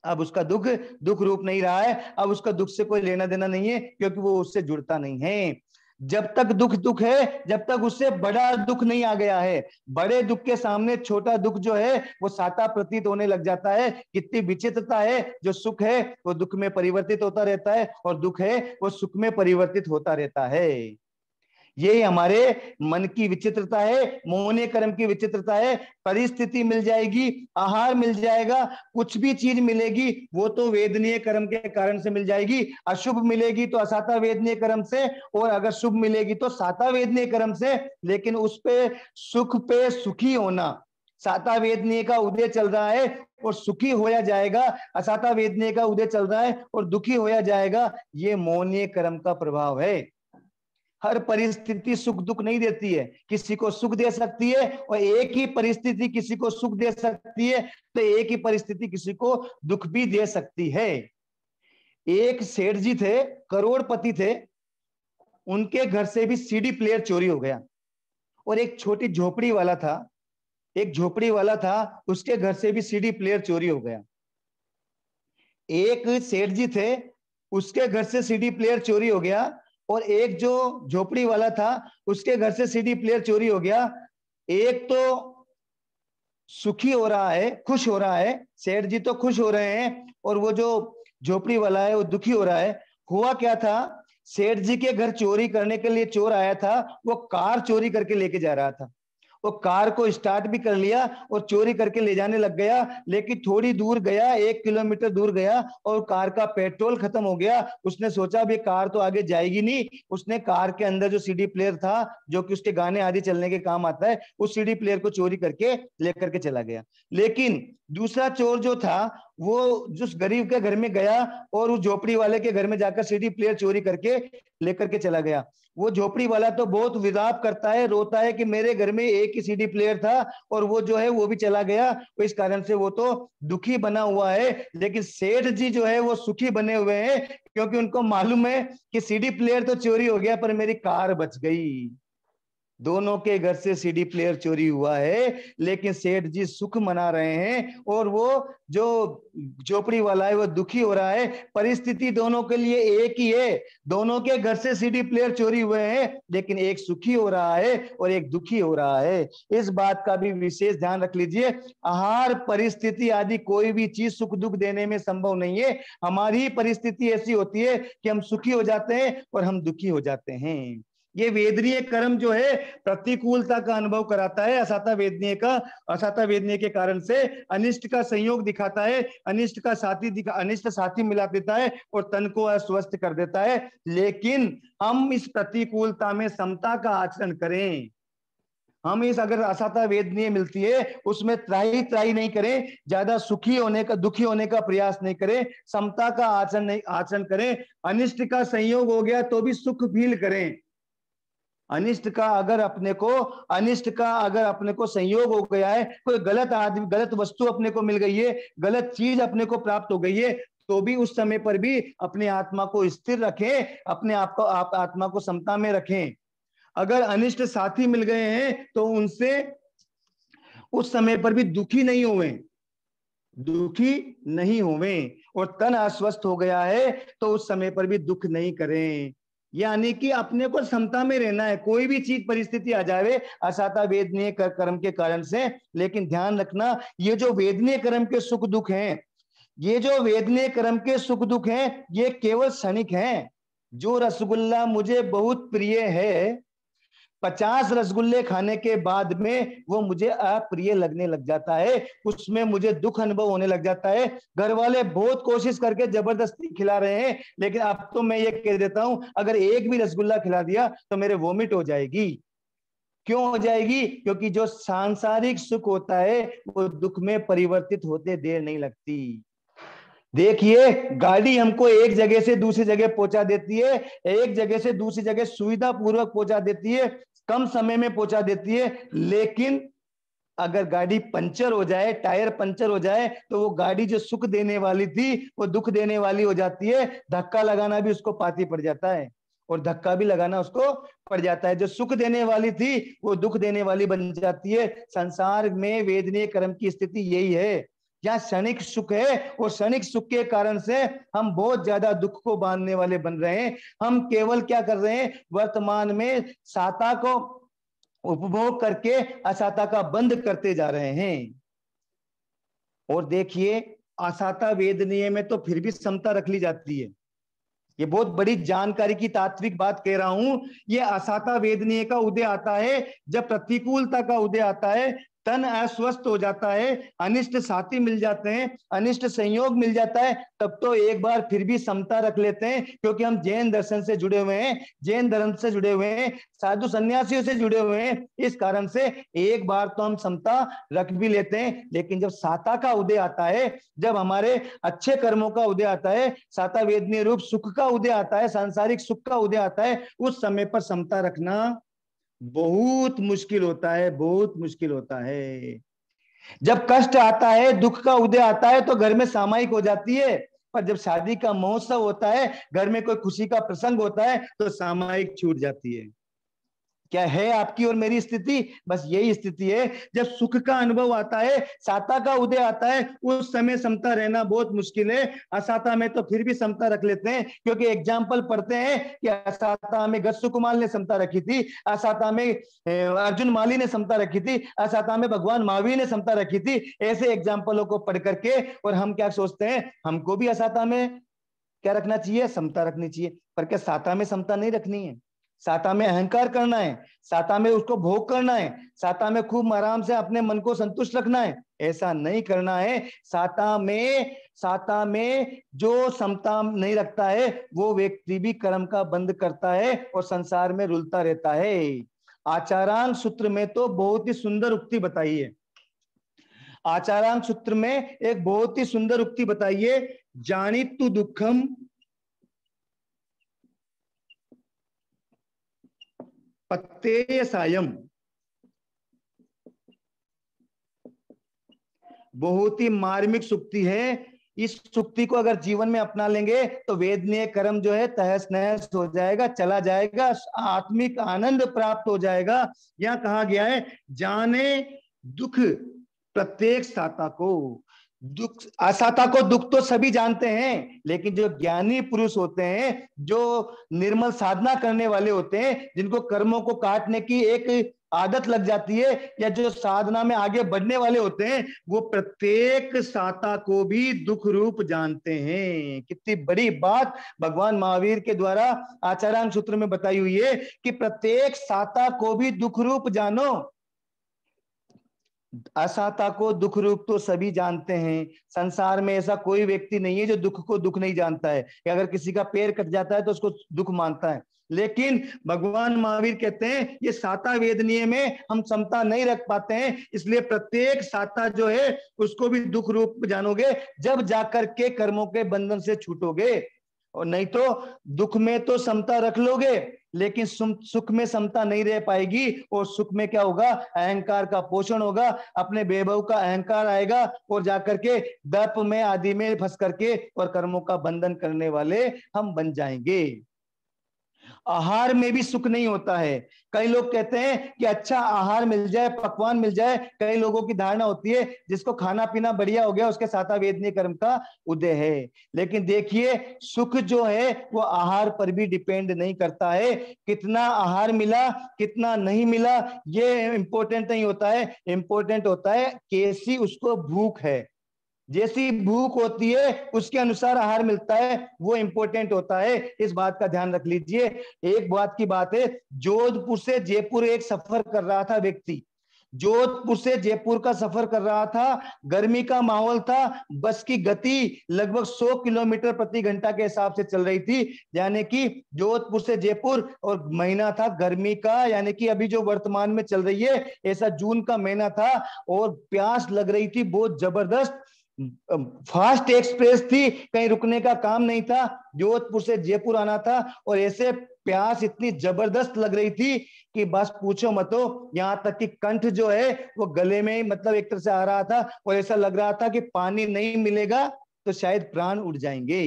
अब उसका दुख दुख रूप नहीं रहा है, अब उसका दुख से कोई लेना देना नहीं है, क्योंकि वो उससे जुड़ता नहीं है। जब तक दुख दुख है, जब तक उससे बड़ा दुख नहीं आ गया है। बड़े दुख के सामने छोटा दुख जो है वो साता प्रतीत होने लग जाता है। कितनी विचित्रता है, जो सुख है वो दुख में परिवर्तित होता रहता है, और दुख है वो सुख में परिवर्तित होता रहता है। ये हमारे मन की विचित्रता है, मोहने कर्म की विचित्रता है। परिस्थिति मिल जाएगी, आहार मिल जाएगा, कुछ भी चीज मिलेगी वो तो वेदनीय कर्म के कारण से मिल जाएगी। अशुभ मिलेगी तो असाता वेदनीय कर्म से, और अगर शुभ मिलेगी तो साता वेदनीय कर्म से। लेकिन उस पे सुखी होना, साता वेदनीय का उदय चल रहा है और सुखी होया जाएगा, असाता वेदनीय का उदय चल रहा है और दुखी होया जाएगा, ये मोहनीय कर्म का प्रभाव है। हर परिस्थिति सुख दुख नहीं देती है, किसी को सुख दे सकती है, और एक ही परिस्थिति किसी को सुख दे सकती है, तो एक ही परिस्थिति किसी को दुख भी दे सकती है। एक सेठ जी थे, करोड़पति थे, उनके घर से भी सीडी प्लेयर चोरी हो गया। और एक छोटी झोपड़ी वाला था, एक झोपड़ी वाला था, उसके घर से भी सीडी प्लेयर चोरी हो गया। एक सेठ जी थे, उसके घर से सीडी प्लेयर चोरी हो गया, और एक जो झोपड़ी वाला था उसके घर से सीडी प्लेयर चोरी हो गया। एक तो सुखी हो रहा है, खुश हो रहा है, सेठ जी तो खुश हो रहे हैं, और वो जो झोपड़ी वाला है वो दुखी हो रहा है। हुआ क्या था, सेठ जी के घर चोरी करने के लिए चोर आया था, वो कार चोरी करके लेके जा रहा था। वो कार को स्टार्ट भी कर लिया और चोरी करके ले जाने लग गया। लेकिन थोड़ी दूर गया, 1 किलोमीटर दूर गया, और कार का पेट्रोल खत्म हो गया। उसने सोचा अब ये कार तो आगे जाएगी नहीं। उसने कार के अंदर जो सीडी प्लेयर था, जो कि उसके गाने आदि चलने के काम आता है, उस सीडी प्लेयर को चोरी करके लेकर के चला गया। लेकिन दूसरा चोर जो था, वो जिस गरीब के घर में गया और उस झोपड़ी वाले के घर में जाकर सीडी प्लेयर चोरी करके लेकर के चला गया। वो झोपड़ी वाला तो बहुत विलाप करता है, रोता है कि मेरे घर में एक ही सीडी प्लेयर था और वो जो है वो भी चला गया, तो इस कारण से वो तो दुखी बना हुआ है। लेकिन सेठ जी जो है वो सुखी बने हुए हैं, क्योंकि उनको मालूम है कि सीडी प्लेयर तो चोरी हो गया पर मेरी कार बच गई। दोनों के घर से सीडी प्लेयर चोरी हुआ है, लेकिन सेठ जी सुख मना रहे हैं, और वो जो झोपड़ी वाला है वो दुखी हो रहा है। परिस्थिति दोनों के लिए एक ही है, दोनों के घर से सीडी प्लेयर चोरी हुए हैं, लेकिन एक सुखी हो रहा है और एक दुखी हो रहा है। इस बात का भी विशेष ध्यान रख लीजिए। आहार, परिस्थिति आदि कोई भी चीज सुख दुख देने में संभव नहीं है। हमारी परिस्थिति ऐसी होती है कि हम सुखी हो जाते हैं और हम दुखी हो जाते हैं। ये वेदनीय कर्म जो है प्रतिकूलता का अनुभव कराता है, असाता वेदनीय का। असाता वेदनीय के कारण से अनिष्ट का संयोग दिखाता है, अनिष्ट का साथी अनिष्ट साथी मिला देता है और तन को अस्वस्थ कर देता है। लेकिन हम इस प्रतिकूलता में समता का आचरण करें, हम इस अगर असाता वेदनीय मिलती है उसमें त्राही त्राही नहीं करें, ज्यादा सुखी होने का दुखी होने का प्रयास नहीं करें, समता का आचरण करें। अनिष्ट का संयोग हो गया तो भी सुख फील करें। अनिष्ट का अगर अपने को संयोग हो गया है, कोई गलत आदमी गलत वस्तु अपने को मिल गई है, गलत चीज अपने को प्राप्त हो गई है, तो भी उस समय पर भी अपने आत्मा को स्थिर रखें, अपने आत्मा को समता में रखें। अगर अनिष्ट साथी मिल गए हैं तो उनसे उस समय पर भी दुखी नहीं होवे, और तन अस्वस्थ हो गया है तो उस समय पर भी दुख नहीं करें। यानी कि अपने को समता में रहना है, कोई भी चीज परिस्थिति आ जाए असाता वेदनीय कर्म के कारण से। लेकिन ध्यान रखना, ये जो वेदनीय कर्म के सुख दुख हैं, ये केवल क्षणिक हैं। जो रसगुल्ला मुझे बहुत प्रिय है, 50 रसगुल्ले खाने के बाद में वो मुझे अप्रिय लगने लग जाता है, उसमें मुझे दुख अनुभव होने लग जाता है। घर वाले बहुत कोशिश करके जबरदस्ती खिला रहे हैं, लेकिन अब तो मैं ये कह देता हूं, अगर एक भी रसगुल्ला खिला दिया तो मेरे वोमिट हो जाएगी। क्यों हो जाएगी? क्योंकि जो सांसारिक सुख होता है वो दुख में परिवर्तित होते देर नहीं लगती। देखिए, गाड़ी हमको एक जगह से दूसरी जगह पहुंचा देती है, एक जगह से दूसरी जगह सुविधा पूर्वक पहुंचा देती है, कम समय में पहुंचा देती है। लेकिन अगर गाड़ी पंचर हो जाए, टायर पंचर हो जाए, तो वो गाड़ी जो सुख देने वाली थी वो दुख देने वाली हो जाती है। धक्का लगाना भी उसको पाती पड़ जाता है, और धक्का भी लगाना उसको पड़ जाता है। जो सुख देने वाली थी वो दुख देने वाली बन जाती है। संसार में वेदनीय कर्म की स्थिति यही है, यहाँ क्षणिक सुख है, और क्षणिक सुख के कारण से हम बहुत ज्यादा दुख को बांधने वाले बन रहे हैं। हम केवल क्या कर रहे हैं, वर्तमान में साता को उपभोग करके असाता का बंध करते जा रहे हैं। और देखिए, असाता वेदनीय में तो फिर भी समता रख ली जाती है। ये बहुत बड़ी जानकारी की तात्विक बात कह रहा हूं। ये असाता वेदनीय का उदय आता है जब प्रतिकूलता का उदय आता है, तन अस्वस्थ हो जाता है, अनिष्ट साथी मिल जाते हैं, अनिष्ट संयोग मिल जाता है, तब तो एक बार फिर भी समता रख लेते हैं। क्योंकि हम जैन दर्शन से जुड़े हुए हैं, जैन धर्म से जुड़े हुए हैं, साधु सन्यासियों से जुड़े हुए हैं, इस कारण से एक बार तो हम समता रख भी लेते हैं। लेकिन जब साता का उदय आता है, जब हमारे अच्छे कर्मों का उदय आता है, साता वेदनीय रूप सुख का उदय आता है, सांसारिक सुख का उदय आता है, उस समय पर समता रखना बहुत मुश्किल होता है, बहुत मुश्किल होता है। जब कष्ट आता है, दुख का उदय आता है, तो घर में सामायिक हो जाती है। पर जब शादी का महोत्सव होता है, घर में कोई खुशी का प्रसंग होता है, तो सामायिक छूट जाती है। क्या है आपकी और मेरी स्थिति? बस यही स्थिति है। जब सुख का अनुभव आता है, साता का उदय आता है, उस समय समता रहना बहुत मुश्किल है। असाता में तो फिर भी समता रख लेते हैं, क्योंकि एग्जाम्पल पढ़ते हैं कि असाता में गस्सु कुमार ने समता रखी थी, असाता में अर्जुन माली ने समता रखी थी, असाता में भगवान महावीर ने समता रखी थी। ऐसे एग्जाम्पलों को पढ़ करके और हम क्या सोचते हैं, हमको भी असाता में क्या रखना चाहिए, समता रखनी चाहिए। पर क्या साता में समता नहीं रखनी है? साता में अहंकार करना है, साता में उसको भोग करना है, साता में खूब आराम से अपने मन को संतुष्ट रखना है? ऐसा नहीं करना है। साता में जो समता नहीं रखता है वो व्यक्ति भी कर्म का बंध करता है और संसार में रुलता रहता है। आचारांग सूत्र में तो बहुत ही सुंदर उक्ति बताई है। आचारांग सूत्र में एक बहुत ही सुंदर उक्ति बताई है, जानितु दुखम पत्तेय सायम। बहुत ही मार्मिक सुक्ति है। इस सुक्ति को अगर जीवन में अपना लेंगे तो वेदनीय कर्म जो है तहस नहस हो जाएगा, चला जाएगा, आत्मिक आनंद प्राप्त हो जाएगा। यहां कहा गया है, जाने दुख प्रत्येक साता को। दुख असाता को दुख तो सभी जानते हैं, लेकिन जो ज्ञानी पुरुष होते हैं, जो निर्मल साधना करने वाले होते हैं, जिनको कर्मों को काटने की एक आदत लग जाती है, या जो साधना में आगे बढ़ने वाले होते हैं, वो प्रत्येक साता को भी दुख रूप जानते हैं। कितनी बड़ी बात भगवान महावीर के द्वारा आचारांग सूत्र में बताई हुई है कि प्रत्येक साता को भी दुख रूप जानो। असाता को दुख रूप तो सभी जानते हैं। संसार में ऐसा कोई व्यक्ति नहीं है जो दुख को दुख नहीं जानता है, कि अगर किसी का पैर कट जाता है तो उसको दुख मानता है। लेकिन भगवान महावीर कहते हैं ये साता वेदनीय में हम समता नहीं रख पाते हैं, इसलिए प्रत्येक साता जो है उसको भी दुख रूप जानोगे जब जाकर के कर्मों के बंधन से छूटोगे। और नहीं तो दुख में तो समता रख लोगे, लेकिन सुख में समता नहीं रह पाएगी। और सुख में क्या होगा, अहंकार का पोषण होगा, अपने वैभव का अहंकार आएगा और जाकर के दर्प में आदि में फंस करके और कर्मों का बंधन करने वाले हम बन जाएंगे। आहार में भी सुख नहीं होता है। कई लोग कहते हैं कि अच्छा आहार मिल जाए, पकवान मिल जाए। कई लोगों की धारणा होती है जिसको खाना पीना बढ़िया हो गया उसके साता वेदनीय कर्म का उदय है। लेकिन देखिए सुख जो है वो आहार पर भी डिपेंड नहीं करता है। कितना आहार मिला कितना नहीं मिला ये इंपॉर्टेंट नहीं होता है, इंपॉर्टेंट होता है कैसी उसको भूख है। जैसी भूख होती है उसके अनुसार आहार मिलता है, वो इंपॉर्टेंट होता है। इस बात का ध्यान रख लीजिए। एक बात की बात है, जोधपुर से जयपुर एक सफर कर रहा था व्यक्ति, जोधपुर से जयपुर का सफर कर रहा था, गर्मी का माहौल था, बस की गति लगभग 100 किलोमीटर प्रति घंटा के हिसाब से चल रही थी, यानी कि जोधपुर से जयपुर, और महीना था गर्मी का, यानी कि अभी जो वर्तमान में चल रही है ऐसा जून का महीना था, और प्यास लग रही थी बहुत जबरदस्त। फास्ट एक्सप्रेस थी, कहीं रुकने का काम नहीं था, जोधपुर से जयपुर आना था, और ऐसे प्यास इतनी जबरदस्त लग रही थी कि बस पूछो मत। यहां तक कि कंठ जो है वो गले में मतलब एक तरह से आ रहा था, और ऐसा लग रहा था कि पानी नहीं मिलेगा तो शायद प्राण उड़ जाएंगे।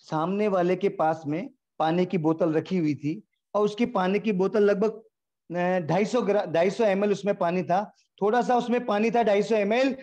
सामने वाले के पास में पानी की बोतल रखी हुई थी, और उसकी पानी की बोतल लगभग 250 ml उसमें पानी था, थोड़ा सा उसमें पानी था 250 ml,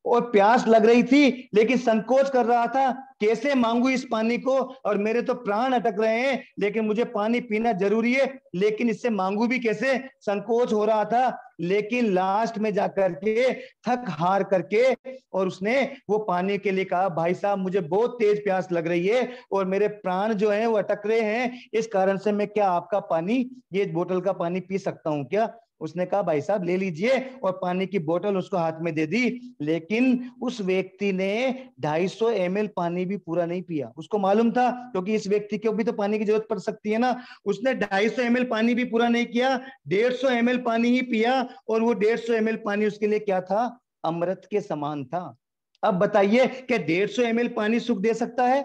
और प्यास लग रही थी लेकिन संकोच कर रहा था कैसे मांगू इस पानी को, और मेरे तो प्राण अटक रहे हैं लेकिन मुझे पानी पीना जरूरी है, लेकिन इससे मांगू भी कैसे, संकोच हो रहा था। लेकिन लास्ट में जाकर के थक हार करके और उसने वो पानी के लिए कहा, भाई साहब मुझे बहुत तेज प्यास लग रही है और मेरे प्राण जो है वो अटक रहे हैं, इस कारण से मैं क्या आपका पानी, ये बोतल का पानी पी सकता हूं क्या? उसने कहा भाई साहब ले लीजिए, और पानी की बोतल उसको हाथ में दे दी। लेकिन उस व्यक्ति ने 250 ml पानी भी पूरा नहीं पिया। उसको मालूम था क्योंकि इस व्यक्ति को भी तो पानी की जरूरत पड़ सकती है ना। उसने 250 ml पानी भी पूरा नहीं किया, 150 ml पानी ही पिया, और वो 150 ml पानी उसके लिए क्या था, अमृत के समान था। अब बताइए क्या 150 ml पानी सुख दे सकता है?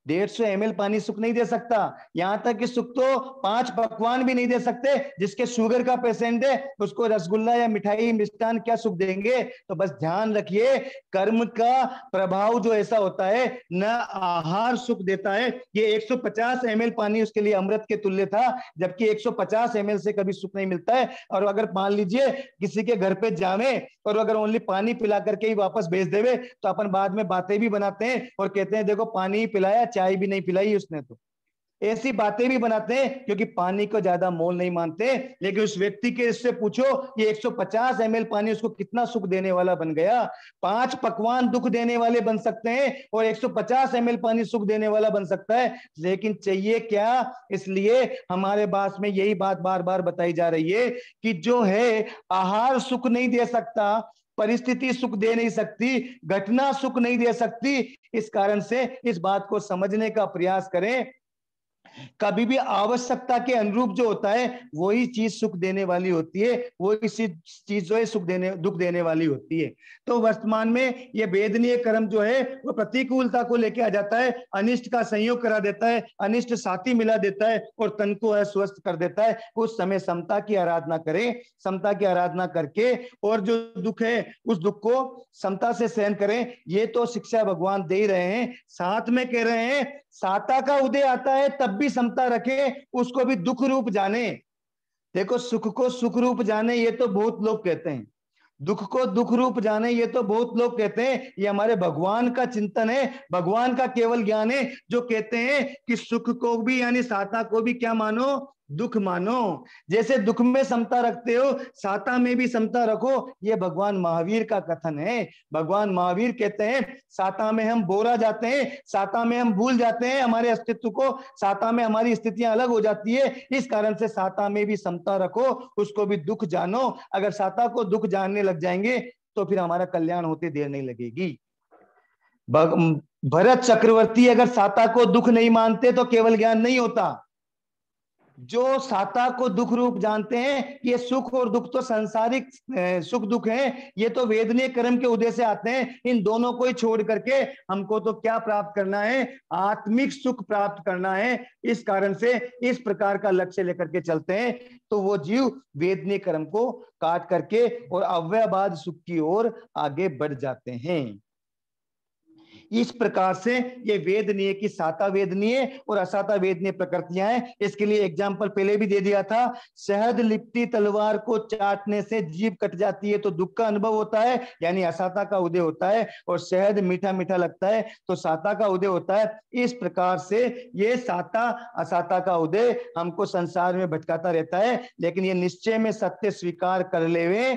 150 ml पानी सुख नहीं दे सकता। यहां तक कि सुख तो 5 पकवान भी नहीं दे सकते। जिसके शुगर का पेशेंट है उसको रसगुल्ला या मिठाई मिष्टान क्या सुख देंगे? तो बस ध्यान रखिए कर्म का प्रभाव जो ऐसा होता है, न आहार सुख देता है। ये 150 ml पानी उसके लिए अमृत के तुल्य था, जबकि 150 ml से कभी सुख नहीं मिलता है। और अगर मान लीजिए किसी के घर पे जावे और अगर ओनली पानी पिला करके ही वापस भेज देवे तो अपन बाद में बातें भी बनाते हैं और कहते हैं देखो पानी ही पिलाया, चाय भी नहीं पिलाई उसने। तो ऐसी बातें भी बनाते हैं क्योंकि पानी को ज्यादा मोल नहीं मानते। लेकिन उस व्यक्ति के इससे पूछो ये 150 ml पानी उसको कितना सुख देने वाला बन गया। 5 पकवान दुख देने वाले बन सकते हैं और 150 ml पानी सुख देने वाला बन सकता है, लेकिन चाहिए क्या? इसलिए हमारे पास में यही बात बार बार बताई जा रही है कि जो है आहार सुख नहीं दे सकता, परिस्थिति सुख दे नहीं सकती, घटना सुख नहीं दे सकती। इस कारण से इस बात को समझने का प्रयास करें। कभी भी आवश्यकता के अनुरूप जो होता है वही चीज सुख देने वाली होती है, वही चीज जो है सुख देने दुख देने वाली होती है। तो वर्तमान में ये वेदनीय कर्म जो है वो प्रतिकूलता को लेके आ जाता है, अनिष्ट का संयोग करा देता है, अनिष्ट साथी मिला देता है और तन को अस्वस्थ कर देता है। उस समय समता की आराधना करें, समता की आराधना करके और जो दुख है उस दुख को समता से सहन करें। ये तो शिक्षा भगवान दे ही रहे हैं, साथ में कह रहे हैं साता का उदय आता है तब भी समता रखे, उसको भी दुख रूप जाने। देखो सुख को सुख रूप जाने ये तो बहुत लोग कहते हैं, दुख को दुख रूप जाने ये तो बहुत लोग कहते हैं। ये हमारे भगवान का चिंतन है, भगवान का केवल ज्ञान है जो कहते हैं कि सुख को भी यानी साता को भी क्या मानो, दुख मानो। जैसे दुख में समता रखते हो, साता में भी समता रखो। ये भगवान महावीर का कथन है। भगवान महावीर कहते हैं साता में हम बोरा जाते हैं, साता में हम भूल जाते हैं हमारे अस्तित्व को, साता में हमारी स्थितियां अलग हो जाती है। इस कारण से साता में भी समता रखो, उसको भी दुख जानो। अगर साता को दुख जानने लग जाएंगे तो फिर हमारा कल्याण होते देर नहीं लगेगी। भरत चक्रवर्ती अगर साता को दुख नहीं मानते तो केवल ज्ञान नहीं होता। जो साता को दुख रूप जानते हैं, ये सुख और दुख तो सांसारिक सुख दुख है, ये तो वेदनीय कर्म के उदय से आते हैं। इन दोनों को ही छोड़ करके हमको तो क्या प्राप्त करना है? आत्मिक सुख प्राप्त करना है। इस कारण से इस प्रकार का लक्ष्य लेकर के चलते हैं तो वो जीव वेदनीय कर्म को काट करके और अव्ययवाद सुख की ओर आगे बढ़ जाते हैं। इस प्रकार से ये वेदनीय की साता वेदनीय और असाता वेदनीय प्रकृतियां हैं। इसके लिए एग्जाम्पल पहले भी दे दिया था। शहद लिपटी तलवार को चाटने से जीभ कट जाती है तो दुख का अनुभव होता है, यानी असाता का उदय होता है, और शहद मीठा मीठा लगता है तो साता का उदय होता है। इस प्रकार से ये साता असाता का उदय हमको संसार में भटकाता रहता है। लेकिन ये निश्चय में सत्य स्वीकार कर लेवे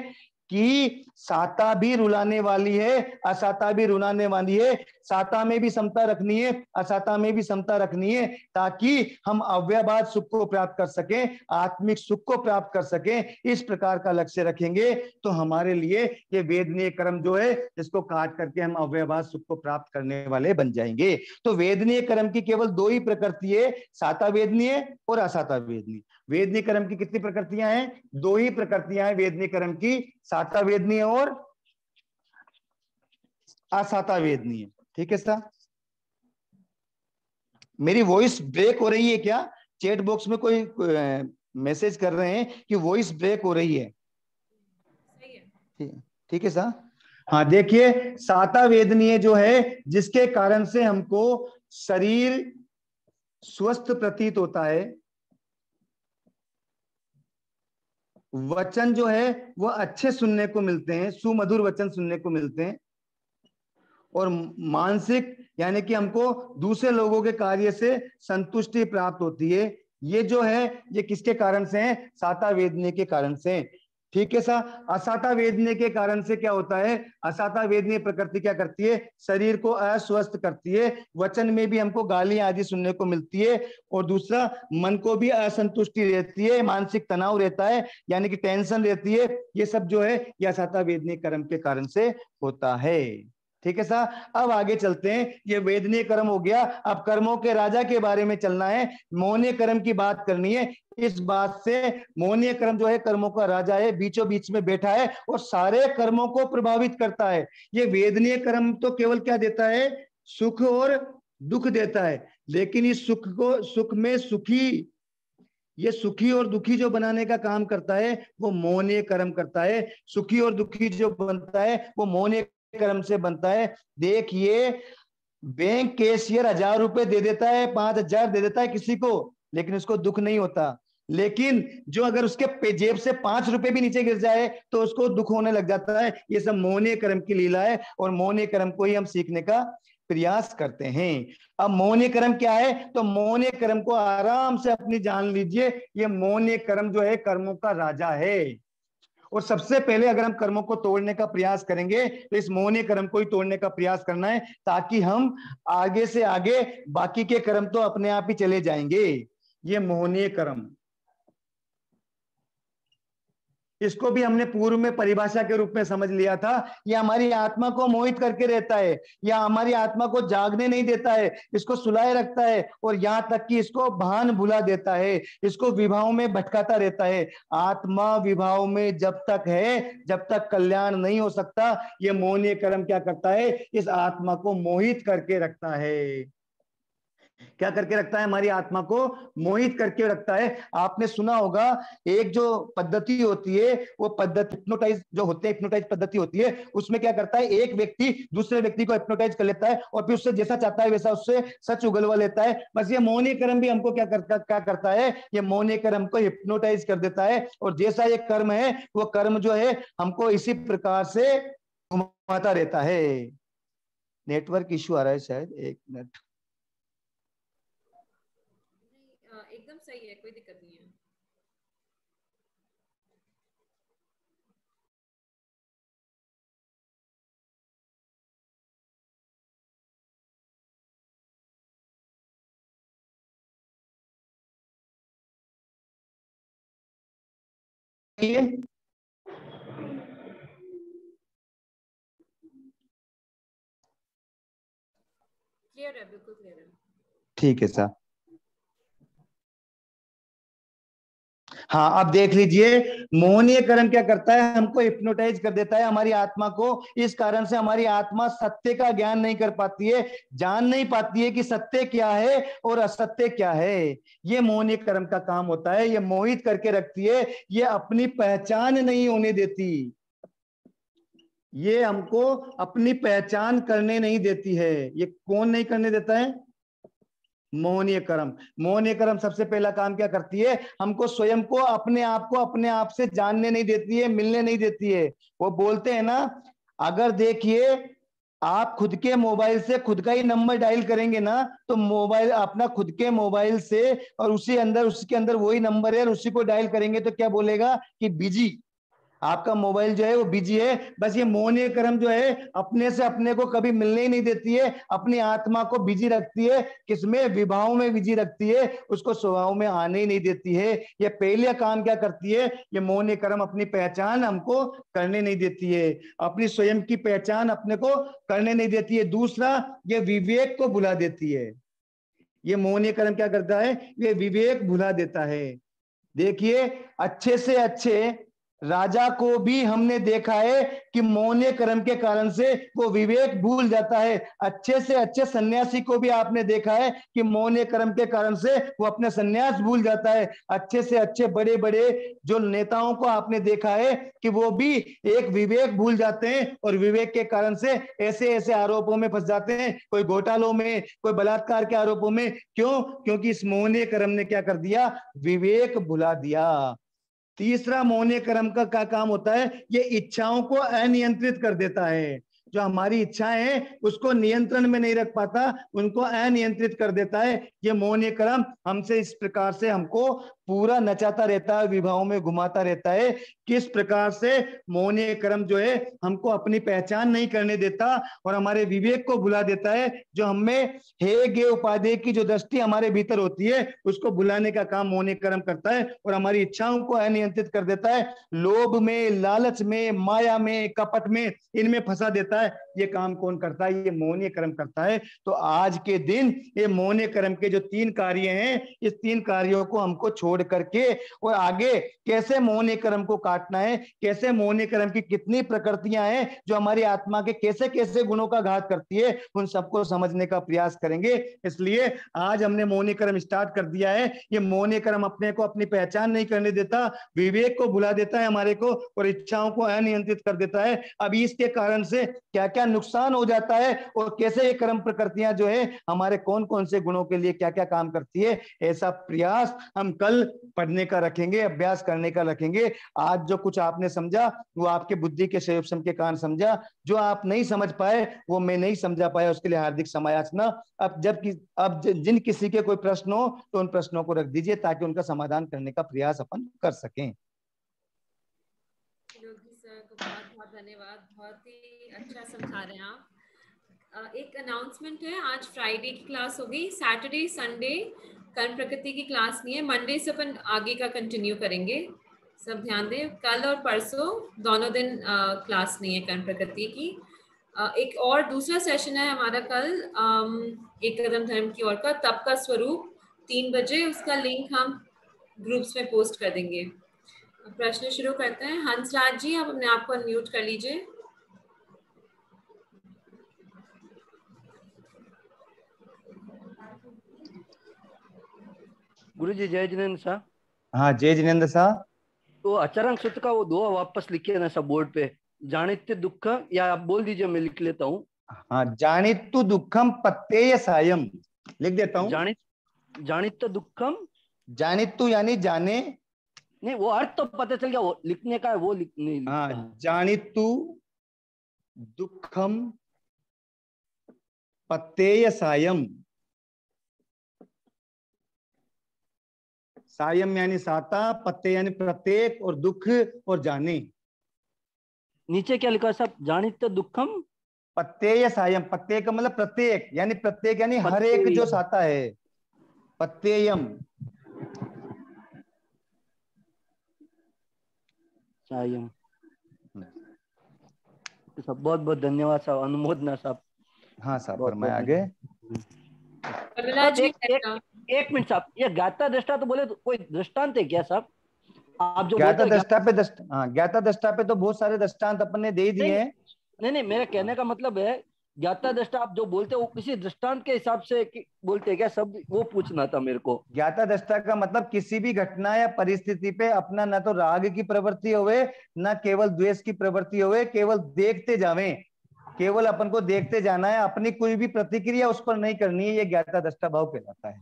कि साता भी रुलाने वाली है, असाता भी रुलाने वाली है। साता में भी समता रखनी है, असाता में भी समता रखनी है, ताकि हम अव्ययवाद सुख को प्राप्त कर सकें, आत्मिक सुख को प्राप्त कर सकें। इस प्रकार का लक्ष्य रखेंगे तो हमारे लिए ये वेदनीय कर्म जो है, इसको काट करके हम अव्ययवाद सुख को प्राप्त करने वाले बन जाएंगे। तो वेदनीय कर्म की केवल दो ही प्रकृति है, साता वेदनीय और असाता वेदनीय। वेदनीय कर्म की कितनी प्रकृतियां हैं? दो ही प्रकृतियां हैं वेदनीय कर्म की, साता वेदनीय और असाता वेदनीय। ठीक है सर? मेरी वॉइस ब्रेक हो रही है क्या? चैट बॉक्स में कोई मैसेज कर रहे हैं कि वॉइस ब्रेक हो रही है। ठीक है सर? हाँ, देखिए साता वेदनीय जो है, जिसके कारण से हमको शरीर स्वस्थ प्रतीत होता है, वचन जो है वो अच्छे सुनने को मिलते हैं, सुमधुर वचन सुनने को मिलते हैं, और मानसिक यानी कि हमको दूसरे लोगों के कार्य से संतुष्टि प्राप्त होती है। ये जो है ये किसके कारण से है? साता वेदनीय के कारण से। ठीक है सा? असाता वेदनीय के कारण से क्या होता है? असाता वेदनीय प्रकृति क्या करती है? शरीर को अस्वस्थ करती है, वचन में भी हमको गालियां आदि सुनने को मिलती है, और दूसरा मन को भी असंतुष्टि रहती है, मानसिक तनाव रहता है, यानी कि टेंशन रहती है। ये सब जो है ये असाता वेदनीय कर्म के कारण से होता है। ठीक है साहब? अब आगे चलते हैं। ये वेदनीय कर्म हो गया। अब कर्मों के राजा के बारे में चलना है, मोहनीय कर्म की बात करनी है। इस बात से मोहनीय कर्म जो है कर्मों का राजा है, बीचों बीच में बैठा है और सारे कर्मों को प्रभावित करता है। ये वेदनीय कर्म तो केवल क्या देता है? सुख और दुख देता है, लेकिन इस सुख को, सुख में सुखी, ये सुखी और दुखी जो बनाने का काम करता है वो मोहनीय कर्म करता है। सुखी और दुखी जो बनता है वो मोहनीय कर्म से बनता है। देखिए, बैंक कैशियर 1000 रुपए दे देता है, 5000 दे देता है किसी को, लेकिन उसको दुख नहीं होता। लेकिन जो अगर उसके जेब से 5 रुपए भी नीचे गिर जाए तो उसको दुख होने लग जाता है। ये सब मोहनीय कर्म की लीला है, और मोहनीय कर्म को ही हम सीखने का प्रयास करते हैं। अब मोहनीय कर्म क्या है? तो मोहनीय कर्म को आराम से अपनी जान लीजिए। ये मोहनीय कर्म जो है कर्मों का राजा है, और सबसे पहले अगर हम कर्मों को तोड़ने का प्रयास करेंगे तो इस मोहनीय कर्म को ही तोड़ने का प्रयास करना है, ताकि हम आगे से आगे बाकी के कर्म तो अपने आप ही चले जाएंगे। ये मोहनीय कर्म, इसको भी हमने पूर्व में परिभाषा के रूप में समझ लिया था। यह हमारी आत्मा को मोहित करके रहता है, या हमारी आत्मा को जागने नहीं देता है, इसको सुलाए रखता है, और यहां तक कि इसको भान भुला देता है, इसको विभाव में भटकाता रहता है। आत्मा विभाव में जब तक है, जब तक कल्याण नहीं हो सकता। ये मोहनीय कर्म क्या करता है? इस आत्मा को मोहित करके रखता है। क्या करके रखता है? हमारी आत्मा को मोहित करके रखता है। आपने सुना होगा एक जो पद्धति होती है, वो पद्धति हिप्नोटाइज जो होते हैं, हिप्नोटाइज पद्धति होती है, उसमें क्या करता है? एक व्यक्ति दूसरे व्यक्ति को हिप्नोटाइज कर लेता है और फिर उससे जैसा चाहता है वैसा उससे सच उगलवा लेता है। बस ये मोहनीय कर्म भी हमको क्या करता है? ये मोहनीय कर्म को हिप्नोटाइज कर देता है, और जैसा ये कर्म है वो कर्म जो है हमको इसी प्रकार से घुमाता रहता है। नेटवर्क इश्यू आ रहा है शायद, एक मिनट। एकदम सही है, कोई दिक्कत नहीं है। क्लियर है, बिल्कुल क्लियर है। ठीक है सर। हाँ, अब देख लीजिए, मोहनीय कर्म क्या करता है, हमको हिप्नोटाइज कर देता है हमारी आत्मा को। इस कारण से हमारी आत्मा सत्य का ज्ञान नहीं कर पाती है, जान नहीं पाती है कि सत्य क्या है और असत्य क्या है। ये मोहनीय कर्म का काम होता है, ये मोहित करके रखती है, ये अपनी पहचान नहीं होने देती, ये हमको अपनी पहचान करने नहीं देती है। ये कौन नहीं करने देता है? मोहनीय कर्म। मोहनीय कर्म सबसे पहला काम क्या करती है, हमको स्वयं को अपने आप से जानने नहीं देती है, मिलने नहीं देती है। वो बोलते हैं ना, अगर देखिए आप खुद के मोबाइल से खुद का ही नंबर डायल करेंगे ना, तो मोबाइल अपना खुद के मोबाइल से और उसके अंदर वही नंबर है और उसी को डायल करेंगे तो क्या बोलेगा कि बिजी, आपका मोबाइल जो है वो बिजी है। बस ये मोहनीय कर्म जो है अपने से अपने को कभी मिलने ही नहीं देती है, अपनी आत्मा को बिजी रखती है, किसमें? विभाव में बिजी रखती है, उसको स्वभाव में आने ही नहीं देती है। ये पहले काम क्या करती है, ये मोहनीय कर्म अपनी पहचान हमको करने नहीं देती है, अपनी स्वयं की पहचान अपने को करने नहीं देती है। दूसरा, ये विवेक को भुला देती है। ये मोहनीय कर्म क्या करता है, ये विवेक भुला देता है। देखिए, अच्छे से अच्छे राजा को भी हमने देखा है कि मोहनीय कर्म के कारण से वो विवेक भूल जाता है। अच्छे से अच्छे सन्यासी को भी आपने देखा है कि मोहनीय कर्म के कारण से वो अपने सन्यास भूल जाता है। अच्छे से अच्छे बड़े बड़े जो नेताओं को आपने देखा है कि वो भी एक विवेक भूल जाते हैं और विवेक के कारण से ऐसे ऐसे आरोपों में फंस जाते हैं, कोई घोटालों में, कोई बलात्कार के आरोपों में। क्यों? क्योंकि इस मोहनीय कर्म ने क्या कर दिया, विवेक भुला दिया। तीसरा मोहनीय कर्म का क्या काम होता है, ये इच्छाओं को अनियंत्रित कर देता है। जो हमारी इच्छाएं हैं उसको नियंत्रण में नहीं रख पाता, उनको अनियंत्रित कर देता है। ये मोहनीय कर्म हमसे इस प्रकार से हमको पूरा नचाता रहता है, विभावों में घुमाता रहता है। किस प्रकार से मोहनीय कर्म जो है हमको अपनी पहचान नहीं करने देता और हमारे विवेक को भुला देता है। जो हमें हे गे उपाधि की जो दृष्टि हमारे भीतर होती है उसको भुलाने का काम मोहनीय कर्म करता है और हमारी इच्छाओं को अनियंत्रित कर देता है। लोभ में, लालच में, माया में, कपट में, इनमें फंसा देता है। ये काम कौन करता है? ये मोहनीय कर्म करता है। तो आज के दिन ये मोहनीय कर्म के जो 3 कार्य हैं, इस 3 कार्यों को हमको छोड़ करके और आगे कैसे मोहनीय कर्म को काटना है, कैसे मोहनीय कर्म की कितनी प्रकृतियां हैं जो हमारी आत्मा के कैसे कैसे गुणों का घात करती है, उन सबको समझने का प्रयास करेंगे। इसलिए आज हमने मोहनीय कर्म स्टार्ट कर दिया है। ये मोहनीय कर्म अपने को अपनी पहचान नहीं करने देता, विवेक को भुला देता है हमारे को और इच्छाओं को अनियंत्रित कर देता है। अब इसके कारण से क्या क्या नुकसान हो जाता है और कैसे ये कर्म प्रकृतियां जो है हमारे कौन कौन से गुणों के लिए क्या क्या काम करती है, ऐसा प्रयास हम कल पढ़ने का रखेंगे, अभ्यास करने का रखेंगे। आज जो कुछ आपने समझा वो आपके बुद्धि के संयोग के कारण समझा, जो आप नहीं समझ पाए वो मैं नहीं समझा पाया, उसके लिए हार्दिक क्षमायाचना। अब जिन किसी के कोई प्रश्न हो तो उन प्रश्नों को रख दीजिए ताकि उनका समाधान करने का प्रयास अपन कर सकें। योगी सर को बहुत बहुत धन्यवाद, बहुत ही अच्छा समझा रहे हैं आप। एक अनाउंसमेंट है, आज फ्राइडे की क्लास होगी, सैटरडे संडे कर्म प्रकृति की क्लास नहीं है, मंडे से अपन आगे का कंटिन्यू करेंगे। सब ध्यान दें, कल और परसों दोनों दिन क्लास नहीं है कर्म प्रकृति की। एक और दूसरा सेशन है हमारा कल, एक कदम धर्म की ओर का, तप का स्वरूप, 3 बजे। उसका लिंक हम ग्रुप्स में पोस्ट कर देंगे। प्रश्न शुरू करते हैं। हंसराज जी, आप अपने आप को अनम्यूट कर लीजिए। गुरुजी जय जिनेन्द्र साहब। हाँ, जय जिनेन्द्र साहब। तो अचरंग सूत्र का वो 2 वापस लिखिए ना सब बोर्ड पे, जानित्य दुख, या आप बोल दीजिए, मैं लिख लेता हूँ। हाँ, जानित्तु दुखम पत्तेय सायम, लिख देता हूँ। जानित्य दुखम, जानित्तु यानी जाने, नहीं वो अर्थ तो पता चल गया, वो लिखने का है, वो नहीं लिखता। हाँ, जानित्तु दुखम पत्तेय सायम। सायम यानी साता, पत्ते यानी प्रत्येक और दुख और जाने। नीचे क्या लिखा है साहब? जानित्य दुखम पत्तेय सायम, पत्ते का मतलब प्रत्येक, यानी प्रत्येक यानी हर एक जो साता है, पत्तेयम। सायं। सब बहुत बहुत धन्यवाद साहब, अनुमोदना साहब। हाँ साहब, बहुत फरमाए बहुत आगे। प्रमिला साहब जी एक मिनट साहब, ये ज्ञाता दृष्टा तो बोले, तो कोई दृष्टांत है क्या साहब? आप जो बोलते ज्ञाता हैं दृष्टा पे हाँ, ज्ञाता दृष्टा पे तो बहुत सारे दृष्टांत अपन ने दे ही दिए हैं। नहीं, मेरा कहने का मतलब है ज्ञाता दृष्टा आप जो बोलते हो वो किसी दृष्टांत के हिसाब से बोलते हैं क्या सब, वो पूछना था मेरे को। ज्ञाता दृष्टा का मतलब किसी भी घटना या परिस्थिति पे अपना न तो राग की प्रवृत्ति होवे, न केवल द्वेष की प्रवृत्ति होवे, केवल देखते जावे, केवल अपन को देखते जाना है, अपनी कोई भी प्रतिक्रिया उस पर नहीं करनी है, ये ज्ञाता दृष्टा भाव कहलाता है।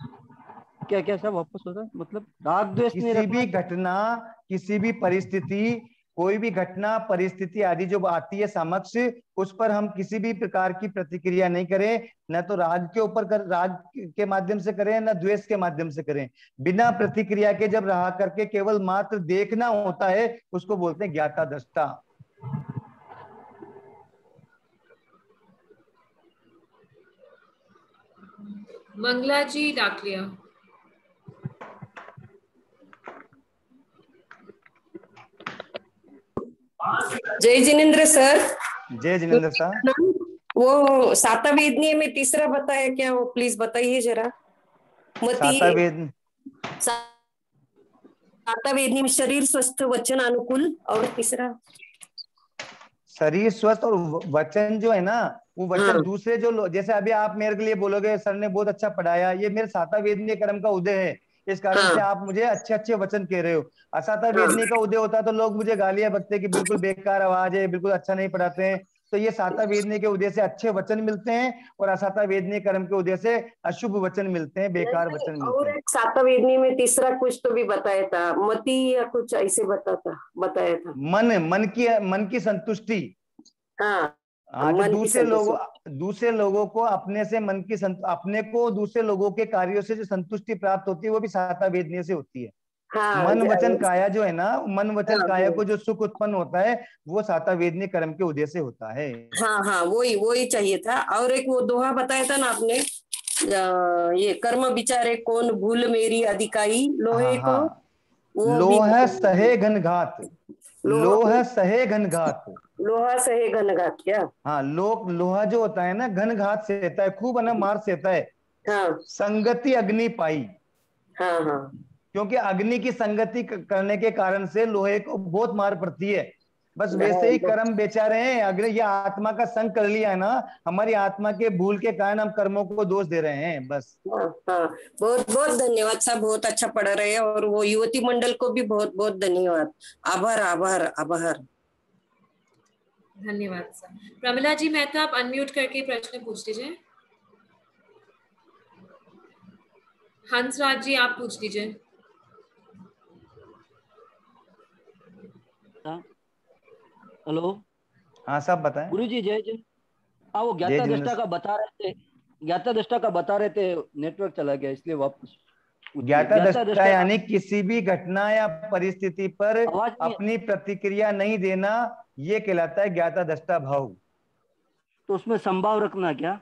क्या क्या साहब वापस होता, मतलब राग द्वेष नहीं किसी रखना? भी घटना, किसी भी परिस्थिति, कोई भी घटना परिस्थिति आदि जो आती है समक्ष, उस पर हम किसी भी प्रकार की प्रतिक्रिया नहीं करें, न तो राग के ऊपर राग के माध्यम से करें, न द्वेष के माध्यम से करें, बिना प्रतिक्रिया के जब रहा करके केवल मात्र देखना होता है, उसको बोलते हैं ज्ञाता दृष्टा। मंगला जी डाकलिया। जय जिनेन्द्र सर। जय जिनेन्द्र साहब। वो सातवेदनीय में तीसरा बताया क्या, वो प्लीज बताइए जरा। सातवेद सातवेदनी में शरीर स्वस्थ वचन अनुकूल, और तीसरा शरीर स्वस्थ और वचन जो है ना, वो वचन हाँ। दूसरे जो जैसे अभी आप मेरे के लिए बोलोगे सर ने बहुत अच्छा पढ़ाया, ये मेरे सातवेदनीय कर्म का उदय है, इस कारण हाँ। से आप मुझे अच्छे अच्छे वचन कह रहे हो। असातवेदनीय का उदय होता तो लोग मुझे गालियां बकते कि बिल्कुल बेकार आवाज है, बिल्कुल अच्छा नहीं पढ़ाते हैं। तो ये सातवेदनीय के उदय से अच्छे वचन मिलते हैं, और असातवेदनीय कर्म के उदय से अशुभ वचन मिलते हैं, बेकार वचन मिलते और हैं। एक सातवेदनी में तीसरा कुछ तो भी बताया था, मति या कुछ ऐसे बताया था। मन की संतुष्टि। हाँ, हाँ, जो मन की दूसरे लोगों को अपने से अपने को दूसरे लोगों के कार्यों से जो संतुष्टि प्राप्त होती है, वो भी सातवेदनीय से होती है। हाँ, मन वचन काया जो है ना, मन वचन हाँ, काया को जो सुख उत्पन्न होता है, वो सातवेदनीय कर्म के उदय से होता है। हाँ, हाँ, वही चाहिए था। और एक वो दोहा बताया था ना आपने, ये कर्म विचारे कौन भूल मेरी अधिकाई, लोहे हाँ को हाँ, वो भी लोह सहे घन घात, लोह सहे घन घात। लोहा सहे घन घात क्या? हाँ, लोहा जो होता है ना, घन घात से रहता है, खूब ना मार से रहता है। हाँ, संगति अग्नि पाई, हाँ, हाँ, क्योंकि अग्नि की संगति करने के कारण से लोहे को बहुत मार पड़ती है। बस वैसे ही कर्म बेचारे हैं, अगर ये आत्मा का संग कर लिया है ना, हमारी आत्मा के भूल के कारण हम कर्मों को दोष दे रहे हैं बस। हाँ, हाँ, बहुत बहुत धन्यवाद साहब, बहुत अच्छा पढ़ा रहे हैं। और वो युवती मंडल को भी बहुत बहुत धन्यवाद, आभार आभार आभार। धन्यवाद सर। प्रमिला जी मेहता, आप अनम्यूट करके प्रश्न पूछ लीजिए। हंसराज जी आप पूछ लीजिए। हेलो। हाँ सब बताएं। गुरु जी जय जय। हाँ, वो जय ज्ञाता दृष्टा जिनेन्द्र। का बता रहे थे, ज्ञाता दृष्टा का बता रहे थे, नेटवर्क चला गया इसलिए वापस पूछिए। ज्ञाता ज्ञाता दृष्टा दृष्टा यानी किसी भी घटना या परिस्थिति पर आवाज नहीं, अपनी प्रतिक्रिया नहीं देना, ये कहलाता है ज्ञाता दृष्टा भाव। तो उसमें संभाव रखना क्या?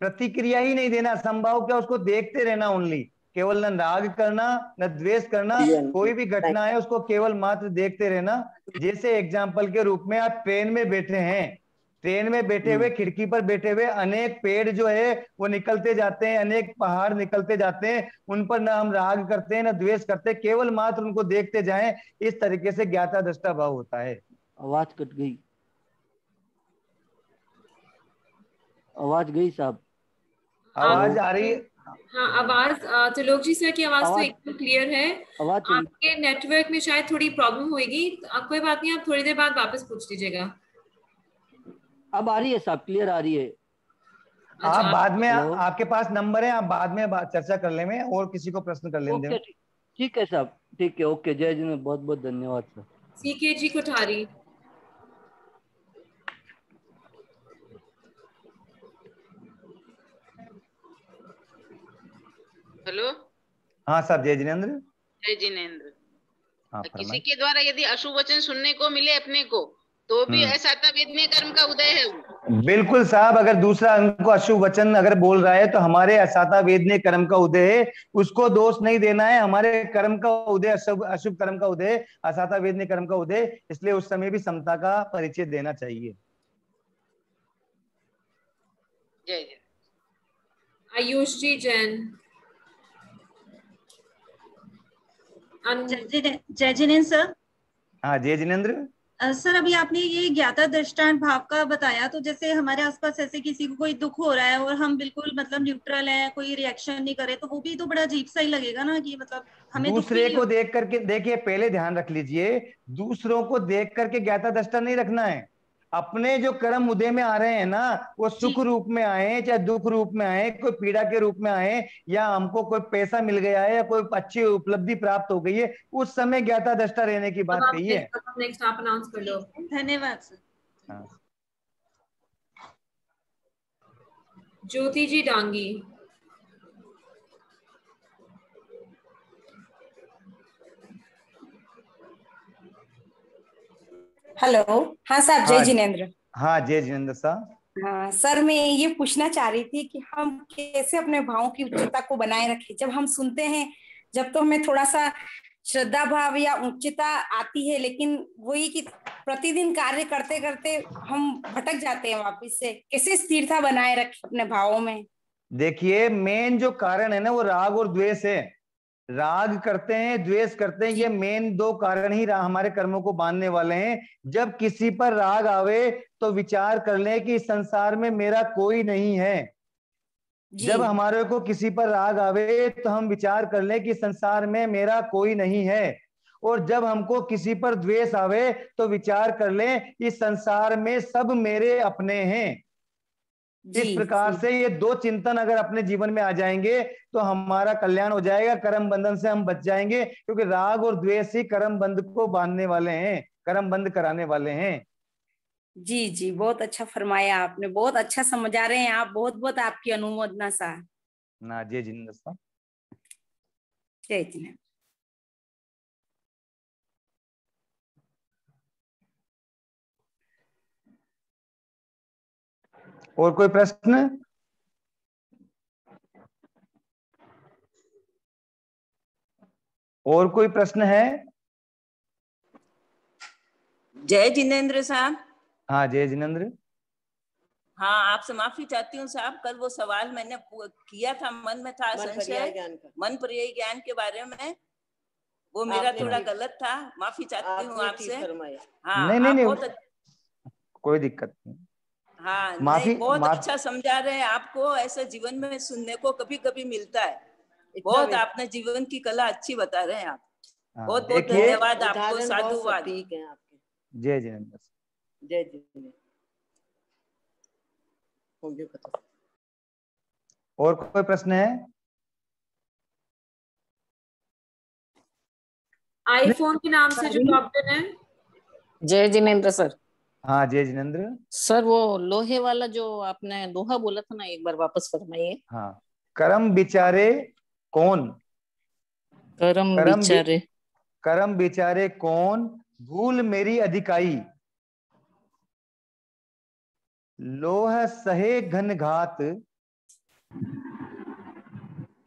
प्रतिक्रिया ही नहीं देना, संभाव क्या, उसको देखते रहना ओनली, केवल न राग करना न द्वेष करना, कोई भी घटना है उसको केवल मात्र देखते रहना। जैसे एग्जाम्पल के रूप में आप ट्रेन में बैठे हैं, ट्रेन में बैठे हुए खिड़की पर बैठे हुए अनेक पेड़ जो है वो निकलते जाते हैं, अनेक पहाड़ निकलते जाते हैं, उन पर न हम राग करते हैं न द्वेष करते, केवल मात्र उनको देखते जाएं, इस तरीके से ज्ञाता दृष्टा भाव होता है। आवाज कट गई, आवाज गई साहब। आवाज आ रही है? हाँ, आवाज त्रिलोक जी सर की आवाज तो एकदम क्लियर है। आवाज चली। आपके नेटवर्क में शायद थोड़ी प्रॉब्लम होगी, कोई बात नहीं, आप थोड़ी देर बाद वापस पूछ लीजिएगा। अब आ रही है साहब, क्लियर आ रही है। आप बाद में आपके पास नंबर है, आप बाद में चर्चा कर लेंगे, और किसी को प्रश्न कर लेंगे। ओके, ठीक है साहब, ठीक है, ओके, जय जी ने बहुत बहुत धन्यवाद सर। सीके जी कोठारी। हेलो। हाँ साहब, जय जिनेन्द्र। जय जिनेन्द्र। हाँ, किसी के द्वारा यदि अशुभ वचन सुनने को मिले अपने को, तो भी असाता वेदनीय कर्म का उदय है वो। बिल्कुल साहब, अगर दूसरा अंग को अशुभ वचन अगर बोल रहा है तो हमारे असाता वेदनीय कर्म का उदय है, उसको दोष नहीं देना है। हमारे कर्म का उदय अशुभ अशुभ कर्म का उदय, असाता वेदनीय कर्म का उदय, इसलिए उस समय भी समता का परिचय देना चाहिए। जय जय। आयुष जी जैन। जय जिनेन्द्र सर। हाँ जय जिनेन्द्र। सर अभी आपने ये ज्ञाता दृष्टांत भाव का बताया, तो जैसे हमारे आसपास ऐसे किसी को कोई दुख हो रहा है और हम बिल्कुल मतलब न्यूट्रल है, कोई रिएक्शन नहीं करे, तो वो भी तो बड़ा अजीब सा ही लगेगा ना, कि मतलब हमें दूसरे को देख करके, देखिए पहले ध्यान रख लीजिए, दूसरों को देख करके ज्ञाता दृष्टा नहीं रखना है। अपने जो कर्म उदय में आ रहे हैं ना, वो सुख रूप में आए चाहे दुख रूप में आए, कोई पीड़ा के रूप में आए, या हमको कोई पैसा मिल गया है या कोई अच्छी उपलब्धि प्राप्त हो गई है, उस समय ज्ञाता दृष्टा रहने की बात कही है। नेक्स्ट आप अनाउंस कर लो। धन्यवाद सर। हाँ। ज्योति जी डांगी। हेलो। हाँ साहब, जय जिनेन्द्र। हाँ जय जिनेन्द्र साहब। हाँ सर, मैं ये पूछना चाह रही थी कि हम कैसे अपने भावों की उच्चता को बनाए रखें। जब हम सुनते हैं, जब तो हमें थोड़ा सा श्रद्धा भाव या उच्चता आती है, लेकिन वही कि प्रतिदिन कार्य करते करते हम भटक जाते हैं वापस से। कैसे स्थिरता बनाए रखें अपने भावों में? देखिए मेन जो कारण है ना, वो राग और द्वेष है। राग करते हैं, द्वेष करते हैं, ये मेन दो कारण ही हमारे कर्मों को बांधने वाले हैं। जब किसी पर राग आवे तो विचार कर लें कि इस संसार में मेरा कोई नहीं है। जब हमारे को किसी पर राग आवे तो हम विचार कर लें कि संसार में मेरा कोई नहीं है। और जब हमको किसी पर द्वेष आवे तो विचार कर लें इस संसार में सब मेरे अपने हैं। इस प्रकार से ये दो चिंतन अगर अपने जीवन में आ जाएंगे तो हमारा कल्याण हो जाएगा, कर्म बंधन से हम बच जाएंगे, क्योंकि राग और द्वेष ही कर्म बंध को बांधने वाले हैं, कर्म बंध कराने वाले हैं। जी जी, बहुत अच्छा फरमाया आपने, बहुत अच्छा समझा रहे हैं आप। बहुत बहुत आपकी अनुमोदना साहब। ना जय जिनेन्द्र साहब। जय जिनेन्द्र। और कोई प्रश्न? और कोई प्रश्न है? जय जिनेन्द्र साहब। हाँ जय जिनेन्द्र। हाँ, आपसे माफी चाहती हूँ साहब, कल वो सवाल मैंने किया था, मन में था संशय मन पर्याय ज्ञान के बारे में, वो मेरा थोड़ा गलत था, माफी चाहती हूँ आपसे। हाँ नहीं, आप नहीं, बहुत कोई दिक्कत नहीं। हाँ माफी, नहीं, बहुत अच्छा समझा रहे हैं। आपको ऐसा जीवन में सुनने को कभी कभी मिलता है। बहुत आपने जीवन की कला अच्छी बता रहे हैं आप। बहुत बहुत धन्यवाद आपको, साधुवाद। जय जिनेन्द्र। जय जिनेन्द्र। और कोई प्रश्न है? आईफोन के नाम से जो डॉक्टर है। जय जिनेन्द्र सर। हाँ जय जिनेन्द्र। सर वो लोहे वाला जो आपने दोहा बोला था ना, एक बार वापस फरमाइए। हाँ, कर्म बिचारे कौन, कर्म बिचारे कौन, भूल मेरी अधिकाई, लोह सहे घन घात,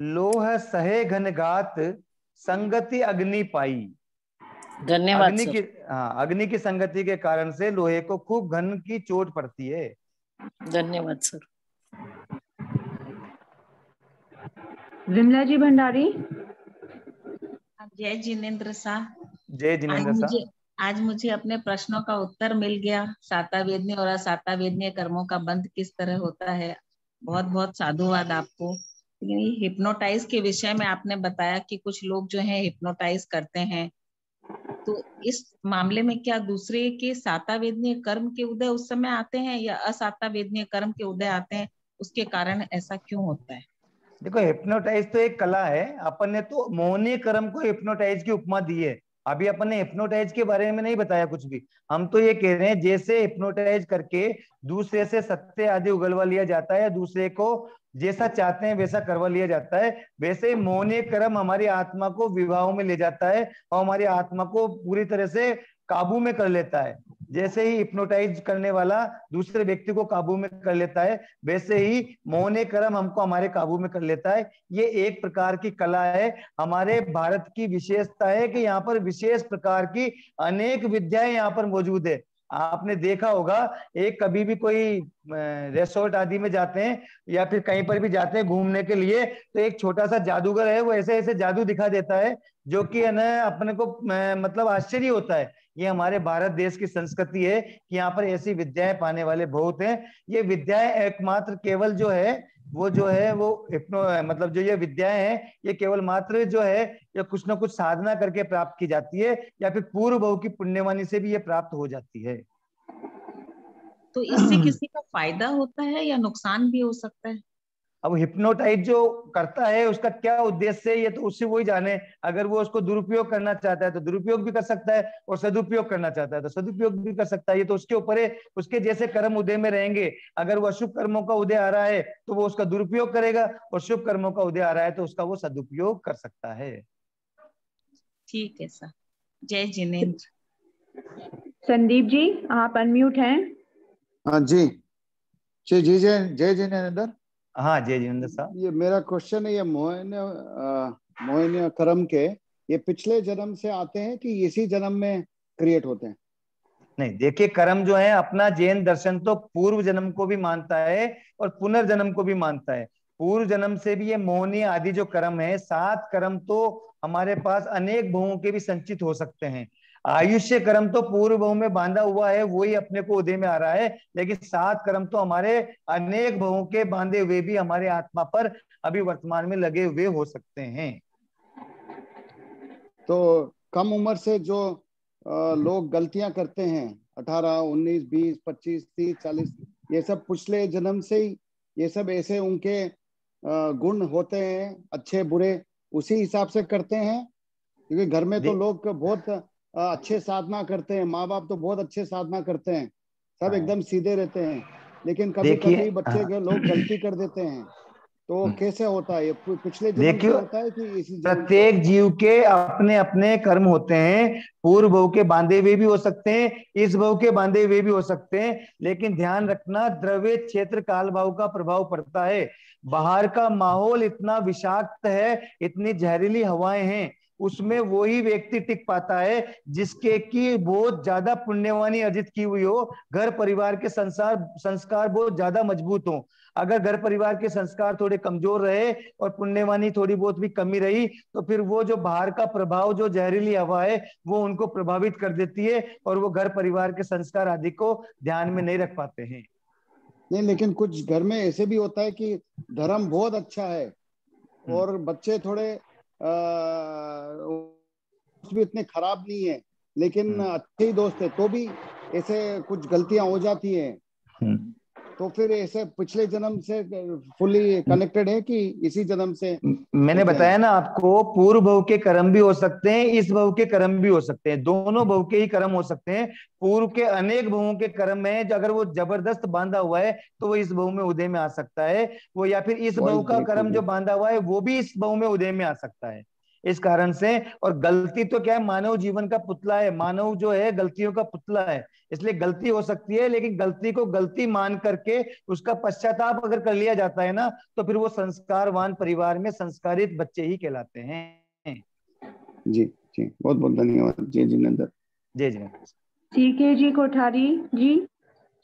लोह सहे घन घात, संगति अग्नि पाई। धन्यवाद अग्नि सर। की, हाँ, अग्नि की संगति के कारण से लोहे को खूब घन की चोट पड़ती है। धन्यवाद सर। विमला जी भंडारी। जय जिनेन्द्र साहब। जय जिनेन्द्र साहब। आज मुझे अपने प्रश्नों का उत्तर मिल गया। साता वेदनीय और असाता वेदनीय कर्मों का बंध किस तरह होता है। बहुत बहुत साधुवाद आपको। हिप्नोटाइज के विषय में आपने बताया कि कुछ लोग जो है हिप्नोटाइज करते हैं, तो इस मामले में क्या दूसरे के साता वेदनीय कर्म के उदय उस समय आते हैं या असाता वेदनीय कर्म के उदय आते हैं? उसके कारण ऐसा क्यों होता है? देखो हिप्नोटाइज तो एक कला है। अपन ने तो मोहनीय कर्म को हिप्नोटाइज की उपमा दी है। अभी अपन ने हिप्नोटाइज के बारे में नहीं बताया कुछ भी। हम तो ये कह रहे हैं जैसे हिप्नोटाइज करके दूसरे से सत्य आदि उगलवा लिया जाता है, दूसरे को जैसा चाहते हैं वैसा करवा लिया जाता है, वैसे मोहनीय कर्म हमारी आत्मा को विवाहों में ले जाता है और हमारी आत्मा को पूरी तरह से काबू में कर लेता है। जैसे ही हिप्नोटाइज करने वाला दूसरे व्यक्ति को काबू में कर लेता है, वैसे ही मौन कर्म हमको हमारे काबू में कर लेता है। ये एक प्रकार की कला है। हमारे भारत की विशेषता है कि यहाँ पर विशेष प्रकार की अनेक विद्याएं यहाँ पर मौजूद है। आपने देखा होगा, एक कभी भी कोई रिसोर्ट आदि में जाते हैं या फिर कहीं पर भी जाते हैं घूमने के लिए, तो एक छोटा सा जादूगर है, वो ऐसे ऐसे जादू दिखा देता है जो कि है ना अपने को मतलब आश्चर्य होता है। ये हमारे भारत देश की संस्कृति है कि यहाँ पर ऐसी विद्याएं पाने वाले बहुत हैं। ये विद्याएं एकमात्र केवल जो है वो हिप्नो मतलब जो ये विद्याएं हैं, ये केवल मात्र जो है या कुछ ना कुछ साधना करके प्राप्त की जाती है, या फिर पूर्व बहु की पुण्यवाणी से भी ये प्राप्त हो जाती है। तो इससे किसी का फायदा होता है या नुकसान भी हो सकता है? अब हिप्नोटाइज जो करता है उसका क्या उद्देश्य है, ये तो उससे वही जाने। अगर वो उसको दुरुपयोग करना चाहता है तो दुरुपयोग भी कर सकता है, और सदुपयोग करना चाहता है तो सदुपयोग भी कर सकता है। ये तो उसके ऊपर है, उसके जैसे कर्म उदय में रहेंगे। अगर वो अशुभ कर्मों का उदय आ रहा है तो वो उसका दुरुपयोग करेगा, और शुभ कर्मों का उदय आ रहा है तो उसका वो सदुपयोग कर सकता है। ठीक है सर। जय जिनेंद्र। संदीप जी आप अनम्यूट हैं। हाँ जी, जय जिनेंद्र। हाँ जय जिनेंद्र साहब। ये मेरा क्वेश्चन है, ये मोहिनी कर्म के ये पिछले जन्म से आते हैं कि इसी जन्म में क्रिएट होते हैं? नहीं, देखिए कर्म जो है अपना जैन दर्शन तो पूर्व जन्म को भी मानता है और पुनर्जन्म को भी मानता है। पूर्व जन्म से भी ये मोहिनी आदि जो कर्म है, 7 कर्म तो हमारे पास अनेक बहुओं के भी संचित हो सकते हैं। आयुष्य कर्म तो पूर्व बहु में बांधा हुआ है, वही अपने को उदय में आ रहा है, लेकिन 7 कर्म तो हमारे अनेक बहुओं के बांधे हुए भी हमारे आत्मा पर अभी वर्तमान में लगे हुए हो सकते हैं। तो कम उम्र से जो लोग गलतियां करते हैं, 18, 19, 20, 25, 30, 40, ये सब पिछले जन्म से ही ये सब ऐसे उनके गुण होते हैं, अच्छे बुरे, उसी हिसाब से करते हैं? क्योंकि घर में तो लोग बहुत अच्छे साधना करते हैं, माँ बाप तो बहुत अच्छे साधना करते हैं, सब एकदम सीधे रहते हैं, लेकिन कभी कभी बच्चे लोग गलती कर देते हैं, तो कैसे होता है? ये पिछले जन्म से होता है कि इसी जन्म? प्रत्येक जीव के अपने अपने कर्म होते हैं। पूर्व बहु के बांधे हुए भी हो सकते हैं, इस बहु के बांधे हुए भी हो सकते हैं, लेकिन ध्यान रखना द्रव्य क्षेत्र काल भाव का प्रभाव पड़ता है। बाहर का माहौल इतना विषाक्त है, इतनी जहरीली हवाएं हैं, उसमें वही व्यक्ति टिक पाता है जिसके की बहुत ज्यादा पुण्यवानी अर्जित की हुई हो, घर परिवार के संस्कार बहुत ज्यादा मजबूत हो। अगर घर परिवार के संस्कार थोड़े कमजोर रहे और पुण्यवानी थोड़ी बहुत भी कमी रही, तो फिर वो जो बाहर का प्रभाव, जो जहरीली हवा है, वो उनको प्रभावित कर देती है और वो घर परिवार के संस्कार आदि को ध्यान में नहीं रख पाते हैं। नहीं, लेकिन कुछ घर में ऐसे भी होता है कि धर्म बहुत अच्छा है और बच्चे थोड़े भी इतने खराब नहीं है, लेकिन अच्छे ही दोस्त है, तो भी ऐसे कुछ गलतियां हो जाती हैं। तो फिर ऐसे पिछले जन्म से फुली कनेक्टेड है कि इसी जन्म से? मैंने बताया ना आपको, पूर्व बहु के कर्म भी हो सकते हैं, इस बहु के कर्म भी हो सकते हैं, दोनों बहु के ही कर्म हो सकते हैं। पूर्व के अनेक बहुओं के कर्म में जो अगर वो जबरदस्त बांधा हुआ है तो वो इस बहु में उदय में आ सकता है, वो या फिर इस बहु का कर्म जो बांधा हुआ है वो भी इस बहु में उदय में आ सकता है। इस कारण से, और गलती तो क्या है, मानव जीवन का पुतला है, मानव जो है गलतियों का पुतला है, इसलिए गलती हो सकती है, लेकिन गलती को गलती मान करके उसका पश्चाताप अगर कर लिया जाता है ना, तो फिर वो संस्कारवान परिवार में संस्कारित बच्चे ही कहलाते हैं। जी जी, बहुत बहुत धन्यवाद। जय जिनेंद्र। जय जिनेंद्र। ठीक है जी, कोठारी जी।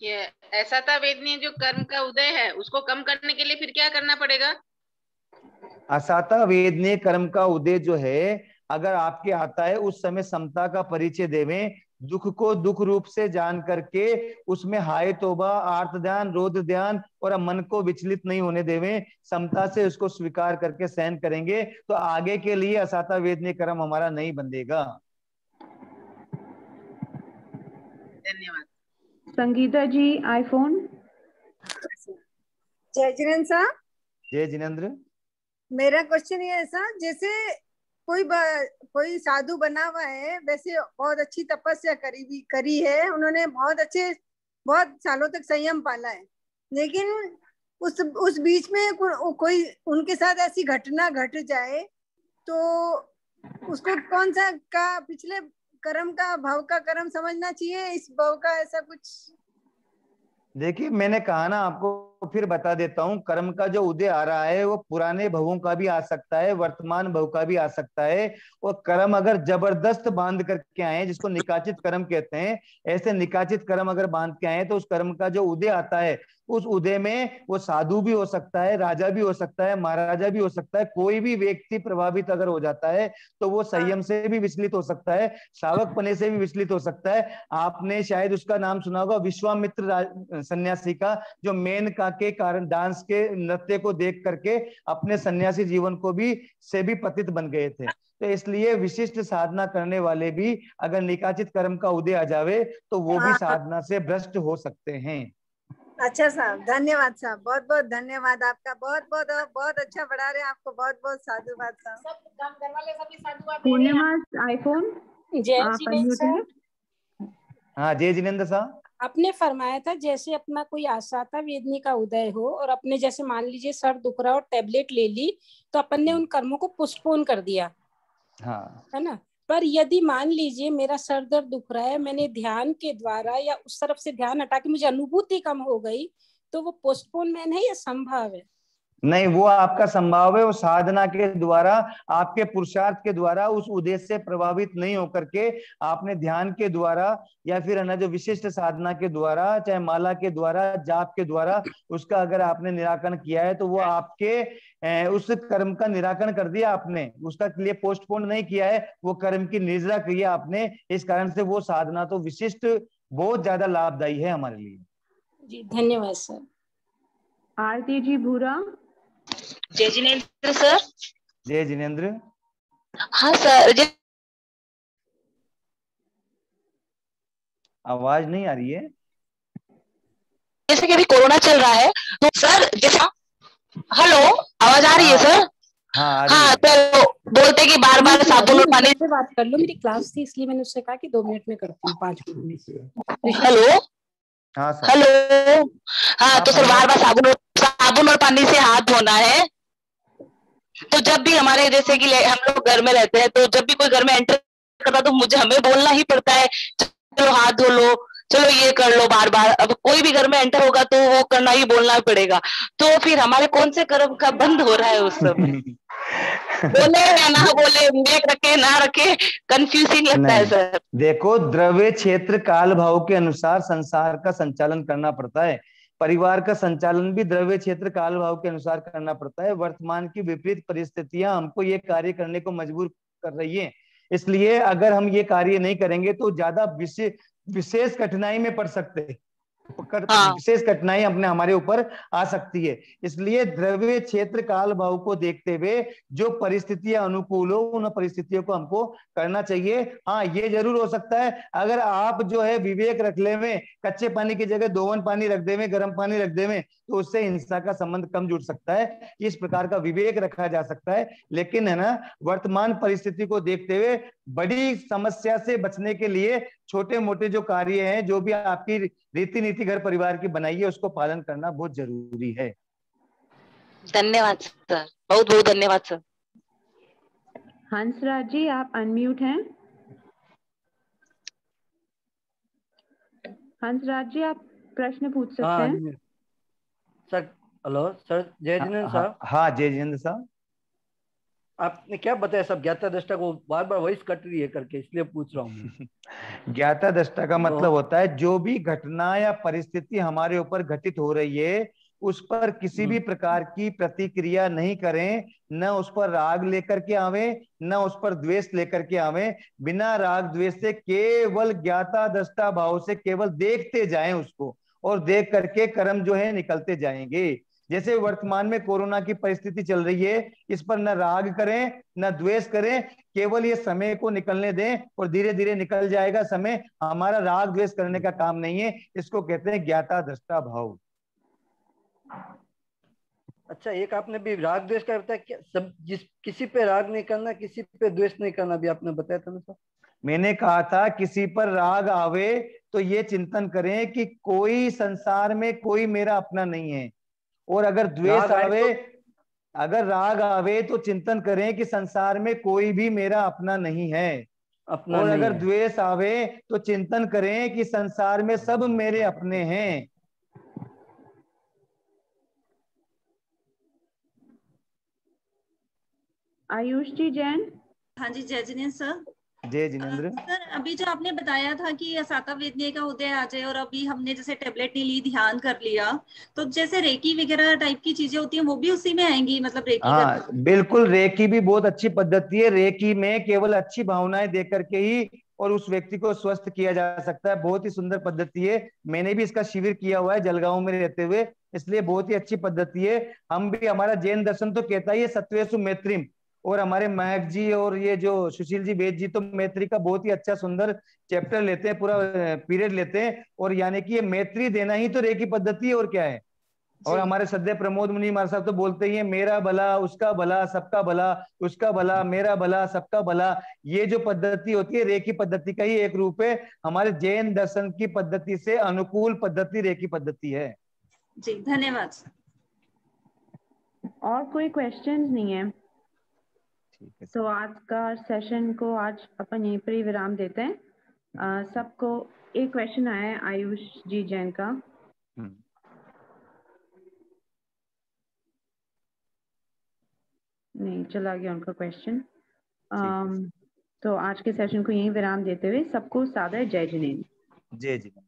ये ऐसा था वेदनीय जो कर्म का उदय है, उसको कम करने के लिए फिर क्या करना पड़ेगा? असाता वेदनीय कर्म का उदय जो है, अगर आपके आता है, उस समय समता का परिचय देवें, दुख को दुख रूप से जान करके उसमें हाय तोबा, आर्त ध्यान, रौद्र ध्यान और मन को विचलित नहीं होने देवें, समता से उसको स्वीकार करके सहन करेंगे, तो आगे के लिए असाता वेदनीय कर्म हमारा नहीं बंधेगा। धन्यवाद। संगीता जी आईफोन। जय जिनेंद्र साहब। जय जिनेंद्र। मेरा क्वेश्चन ये है सर, जैसे कोई साधु बना हुआ है, वैसे बहुत अच्छी तपस्या करी है उन्होंने, बहुत सालों तक संयम पाला है, लेकिन उस बीच में कोई उनके साथ ऐसी घटना घट जाए तो उसको कौन सा पिछले कर्म का भव का कर्म समझना चाहिए, इस भव का ऐसा कुछ? देखिए मैंने कहा ना आपको, फिर बता देता हूँ, कर्म का जो उदय आ रहा है वो पुराने भवों का भी आ सकता है, वर्तमान भव का भी आ सकता है। और कर्म अगर जबरदस्त बांध करके आए, जिसको निकाचित कर्म कहते हैं, ऐसे निकाचित कर्म अगर बांध के आए तो उस कर्म का जो उदय आता है, उस उदय में वो साधु भी हो सकता है, राजा भी हो सकता है, महाराजा भी हो सकता है, कोई भी व्यक्ति प्रभावित अगर हो जाता है तो वो संयम से भी विचलित हो सकता है, सावक पने से भी विचलित हो सकता है। आपने शायद उसका नाम सुना होगा, विश्वामित्र सन्यासी का, जो मेनका के कारण डांस के नृत्य को देख करके अपने सन्यासी जीवन को भी से भी पतित बन गए थे। तो इसलिए विशिष्ट साधना करने वाले भी अगर निकाचित कर्म का उदय आ जावे तो वो भी साधना से भ्रष्ट हो सकते हैं। अच्छा साहब, धन्यवाद साहब, बहुत बहुत धन्यवाद आपका, बहुत बहुत बहुत अच्छा पढ़ा रहे हैं, आपको बहुत बहुत साधुवाद साहब। सब काम घर वाले सभी साधुवाद। पूर्णिमा आईफोन, आप अनम्यूट हैं। हाँ जय जिनेंद्र साहब, आपने फरमाया था जैसे अपना कोई आसाता वेदनी का उदय हो और अपने जैसे मान लीजिए सर दुख रहा और टेबलेट ले ली तो अपन ने उन कर्मों को पोस्टपोन कर दिया, हाँ है ना। पर यदि मान लीजिए मेरा सर दर्द दुख रहा है, मैंने ध्यान के द्वारा या उस तरफ से ध्यान हटा के मुझे अनुभूति कम हो गई, तो वो पोस्टपोनमेंट है या संभव है? नहीं, वो आपका संभाव है, वो साधना के द्वारा, आपके पुरुषार्थ के द्वारा उस उद्देश्य से प्रभावित नहीं होकर के आपने ध्यान के द्वारा या फिर है ना जो विशिष्ट साधना के द्वारा, चाहे माला के द्वारा, जाप के द्वारा उसका अगर आपने निराकरण किया है तो वो आपके उस कर्म का निराकरण कर दिया आपने, उसका लिए पोस्टपोन नहीं किया है, वो कर्म की निर्जरा किया आपने। इस कारण से वो साधना तो विशिष्ट बहुत ज्यादा लाभदायी है हमारे लिए। जी धन्यवाद सर। आरती जी भूरा। जय जिनेंद्र सर। जय जिनेंद्र। हाँ सर, आवाज नहीं आ रही है। जैसे कि अभी कोरोना चल रहा है तो सर जैसे, हेलो आवाज आ रही है सर? हाँ तो बोलते कि बार बार साबुन और पानी से बात कर लो, मेरी क्लास थी इसलिए मैंने उससे कहा कि 2 मिनट में करती हूँ, 5 मिनट में। हेलो हाँ सर। हेलो हाँ तो सर बार बार साबुन और पानी से हाथ धोना है। तो जब भी हमारे जैसे कि हम लोग घर में रहते हैं तो जब भी कोई घर में एंटर करता तो हमें बोलना ही पड़ता है चलो हाथ धो लो, चलो ये कर लो बार बार। अब कोई भी घर में एंटर होगा तो वो करना ही बोलना पड़ेगा, तो फिर हमारे कौन से कर्म का बंद हो रहा है उस समय? बोले या ना बोले, विवेक रखे ना रखे, कंफ्यूजिंग लगता है सर। देखो, द्रव्य क्षेत्र काल भाव के अनुसार संसार का संचालन करना पड़ता है, परिवार का संचालन भी द्रव्य क्षेत्र काल भाव के अनुसार करना पड़ता है। वर्तमान की विपरीत परिस्थितियां हमको ये कार्य करने को मजबूर कर रही है, इसलिए अगर हम ये कार्य नहीं करेंगे तो ज्यादा विशेष कठिनाई में पड़ सकते हैं, विशेष कठिनाई अपने हमारे ऊपर आ सकती है। इसलिए द्रव्य क्षेत्र काल भाव को देखते हुए जो परिस्थितियां अनुकूल हो उन परिस्थितियों को हमको करना चाहिए। हाँ, ये जरूर हो सकता है अगर आप जो है विवेक रख ले में, कच्चे पानी की जगह दोवन पानी रख दे में, गर्म पानी रख दे में, तो उससे हिंसा का संबंध कम जुड़ सकता है। इस प्रकार का विवेक रखा जा सकता है, लेकिन है ना वर्तमान परिस्थिति को देखते हुए बड़ी समस्या से बचने के लिए छोटे मोटे जो कार्य हैं, जो भी आपकी रीति नीति घर परिवार की बनाई है, उसको पालन करना बहुत जरूरी है। धन्यवाद सर, बहुत बहुत धन्यवाद सर। हंसराज जी आप अनम्यूट हैं। हंसराज जी आप प्रश्न पूछ सकते हैं। सर हेलो सर, जय जिनेंद्र साहब। हाँ जय जिनेंद्र साहब। आपने क्या बताया सब ज्ञाता दृष्टा को, बार बार वॉइस कट रही है करके, इसलिए पूछ रहा हूँ। ज्ञाता दृष्टा का मतलब होता है जो भी घटना या परिस्थिति हमारे ऊपर घटित हो रही है उस पर किसी भी प्रकार की प्रतिक्रिया नहीं करें, न उस पर राग लेकर के आवे, न उस पर द्वेष लेकर के आवे। बिना राग द्वेष से केवल ज्ञाता दृष्टा भाव से केवल देखते जाएं उसको, और देख करके कर्म जो है निकलते जाएंगे। जैसे वर्तमान में कोरोना की परिस्थिति चल रही है, इस पर न राग करें न द्वेष करें, केवल ये समय को निकलने दें और धीरे धीरे निकल जाएगा समय। हमारा राग द्वेष करने का काम नहीं है, इसको कहते हैं ज्ञाता दृष्टा भाव। अच्छा, एक आपने भी राग द्वेष का बताया, क्या सब किसी पे राग नहीं करना, किसी पे द्वेष नहीं करना भी आपने बताया था ना सर? मैंने कहा था किसी पर राग आवे तो ये चिंतन करें कि कोई संसार में कोई मेरा अपना नहीं है, और अगर द्वेष आवे अगर राग आवे तो चिंतन करें कि संसार में कोई भी मेरा अपना नहीं है। अपना और नहीं अगर है। द्वेष आवे तो चिंतन करें कि संसार में सब मेरे अपने हैं। आयुष जी जैन। हाँ जी, जय जिनेन्द्र सर। जय जिनेन्द्र। सर अभी जो आपने बताया था कि साता वेदनीय का उदय आ जाए और अभी हमने जैसे टेबलेट नहीं ली, ध्यान कर लिया, तो जैसे रेकी वगैरह टाइप की चीजें होती हैं वो भी उसी में आएंगी, मतलब रेकी हाँ करना? बिल्कुल, रेकी भी बहुत अच्छी पद्धति है। रेकी में केवल अच्छी भावनाएं दे करके ही और उस व्यक्ति को स्वस्थ किया जा सकता है। बहुत ही सुंदर पद्धति है। मैंने भी इसका शिविर किया हुआ है जलगांव में रहते हुए, इसलिए बहुत ही अच्छी पद्धति है। हम भी, हमारा जैन दर्शन तो कहता ही है सत्वेषु मैत्रीम, और हमारे महक जी और ये जो सुशील जी वेद जी तो मैत्री का बहुत ही अच्छा सुंदर चैप्टर लेते हैं, पूरा पीरियड लेते हैं। और यानी कि ये मैत्री देना ही तो रेकी पद्धति है, और क्या है। और हमारे सद्य प्रमोद मुनि महाराज साहब तो बोलते ही है, मेरा भला उसका भला सबका भला उसका भला मेरा भला सबका भला। ये जो पद्धति होती है रेकी पद्धति का ही एक रूप है। हमारे जैन दर्शन की पद्धति से अनुकूल पद्धति रेकी पद्धति है। जी धन्यवाद। और कोई क्वेश्चंस नहीं है, तो आज का सेशन को आज अपन यहीं पर ही विराम देते हैं। सबको एक क्वेश्चन आया है आयुष जी जैन का। नहीं, चला गया उनका क्वेश्चन। तो आज के सेशन को यहीं विराम देते हुए सबको सादर जय जिनेन्द्र। जय जिनेन्द्र।